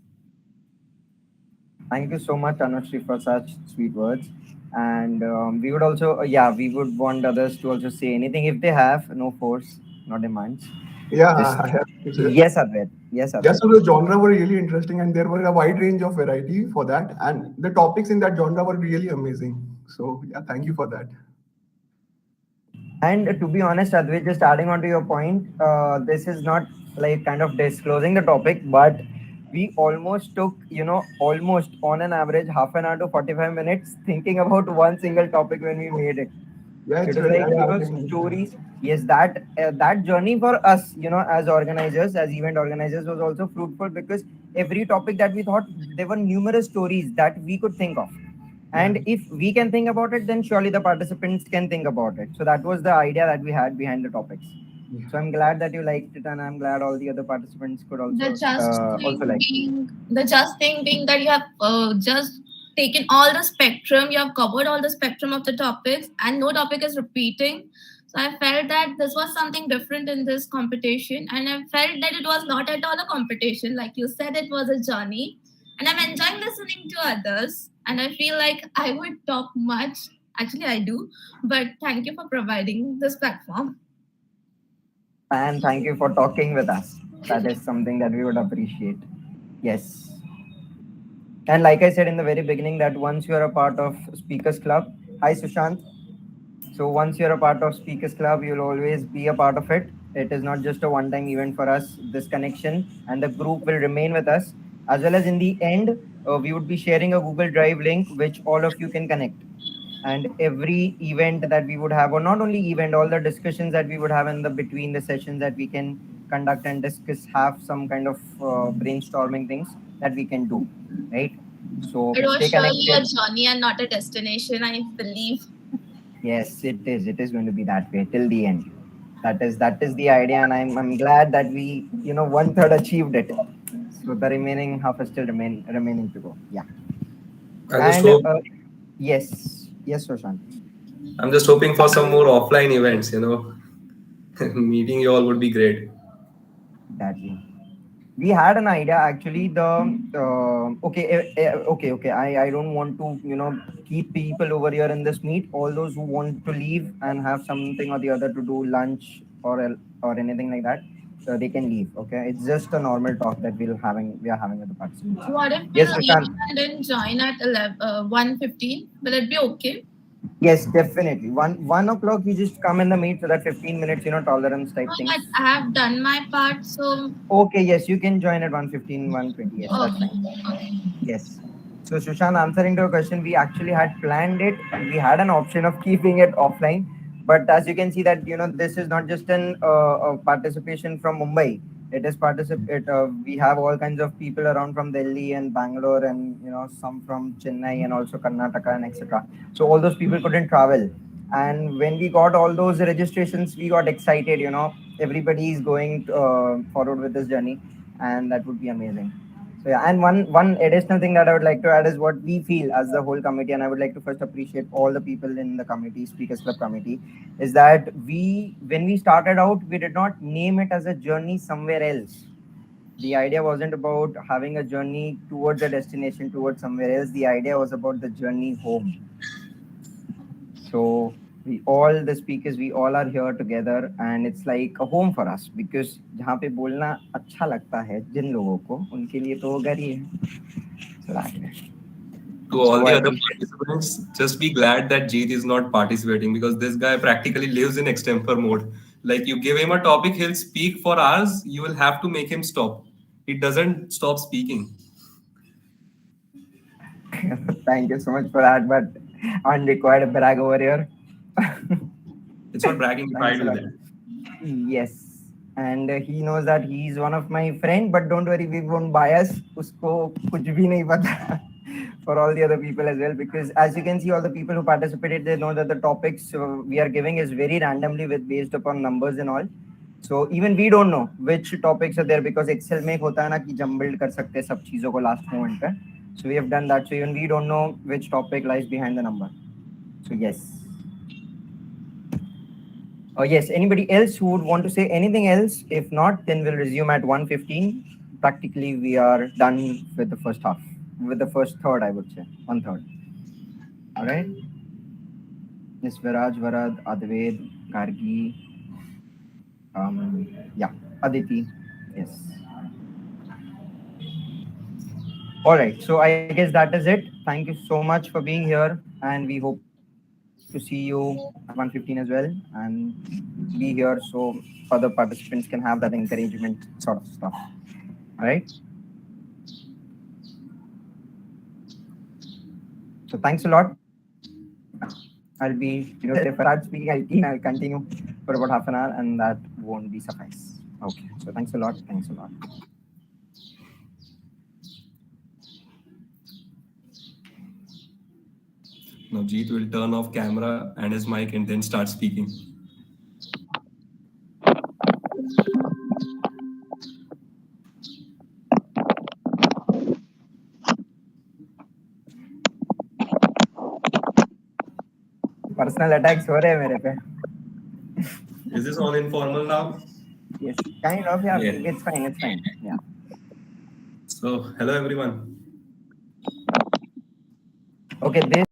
Thank you so much, Anushri, for such sweet words. And we would also, we would want others to also say anything if they have. No force, no demands. Yeah, Just, I have to say. yes, Advait. Yes, Advait. Yeah, so the genre were really interesting, and there were a wide range of variety for that, and the topics in that genre were really amazing. So yeah, thank you for that. And to be honest, Advait, just adding on to your point, this is not like kind of disclosing the topic, but we almost took, almost on an average half an hour to 45 minutes thinking about one single topic when we made it. Yeah, It it's was very. like, stories. Yes, that journey for us, as organizers, as event organizers, was also fruitful because every topic that we thought, there were numerous stories that we could think of. And if we can think about it, then surely the participants can think about it. So that was the idea that we had behind the topics. So I'm glad that you liked it, and I'm glad all the other participants could also The like just thing being that you have just taken all the spectrum, you have covered all the spectrum of the topics, and no topic is repeating. So I felt that this was something different in this competition, and I felt that it was not at all a competition. Like you said, it was a journey, and I'm enjoying listening to others. And I feel like I would talk much. Actually, I do. But thank you for providing this platform. And thank you for talking with us. That is something that we would appreciate. Yes. And like I said in the very beginning, that once you are a part of Speakers Club, hi Sushant. So once you're a part of Speakers Club, you'll always be a part of it. It is not just a one-time event for us. This connection and the group will remain with us. As well as in the end, we would be sharing a Google Drive link, which all of you can connect. And every event that we would have, or not only event, all the discussions that we would have in the between the sessions that we can conduct and discuss, have some kind of brainstorming things that we can do, right? So It was stay surely a connected. journey and not a destination, I believe. Yes, it is. It is going to be that way till the end. That is the idea, and I'm glad that we, one third achieved it. So the remaining half is still remaining to go. Yeah. I just And hope yes, Roshan. I'm just hoping for some more offline events. Meeting you all would be great. Exactly. We had an idea actually. Okay. I don't want to keep people over here in this meet. All those who want to leave and have something or the other to do, lunch or anything like that, they can leave. Okay, it's just a normal talk that we are having with the participants. What if we Yes, leave Sushant. and then join at 1:15? Will it be okay? Yes, definitely. One o'clock. You just come in the meet so that 15 minutes, tolerance type No, things. but I have done my part, so Okay, yes, you can join at 1:15, 1:20. Yes, that's okay. fine. Okay. Yes. So, Sushant, answering to your question, we actually had planned it. We had an option of keeping it offline, but as you can see that this is not just an participation from Mumbai. It is participate. We have all kinds of people around from Delhi and Bangalore, and some from Chennai and also Karnataka and etc. So all those people couldn't travel, and when we got all those registrations, we got excited. Everybody is going forward with this journey, and that would be amazing. So yeah, and one additional thing that I would like to add is what we feel as the whole committee, and I would like to first appreciate all the people in the committee, Speakers Club committee, is that when we started out, we did not name it as a journey somewhere else. The idea wasn't about having a journey towards a destination, towards somewhere else. The idea was about the journey home. So the speakers, we all are here together, and it's like a home for us because जहाँ पे बोलना अच्छा लगता है जिन लोगों को उनके लिए तो वो घर ही है. So that is. To all So the I other appreciate. participants, just be glad that Jeet is not participating because this guy practically lives in extempore mode. Like you give him a topic, he'll speak for hours. You will have to make him stop. He doesn't stop speaking. Thank you so much for that, but unrequired brag over here. It's not bragging if I Thanks a do lot. that. Yes, and he knows that he's one of my friend, but don't worry, we won't bias. Usko kuch bhi nahi pata for all the other people as well, because as you can see, all the people who participated, they know that the topics we are giving is very randomly based upon numbers and all. So even we don't know which topics are there because Excel में एक होता है ना कि jumbled कर सकते हैं सब चीजों को last moment पे. So we have done that. So even we don't know which topic lies behind the number. So yes. Yes, anybody else who would want to say anything else? If not, then we'll resume at 1:15. Practically, we are done with the first half. With the first third, I would say. One third. All right. Miss Viraj, Varad, Advait, Gargi. Yeah, Aditi. Yes. All right. So I guess that is it. Thank you so much for being here, and we hope to see you at 1:15 as well, and be here so other participants can have that encouragement sort of stuff. All right. So thanks a lot. I'll be, if I start speaking, I'll continue for about half an hour, and that won't be suffice. Okay. So thanks a lot. Thanks a lot. Now Jeet will turn off camera and his mic and then start speaking. Personal attacks हो रहे हैं मेरे पे. Is this all informal now? Yes, kind of. Yeah, Yeah. it's fine. It's fine. Yeah. So hello everyone. Okay, this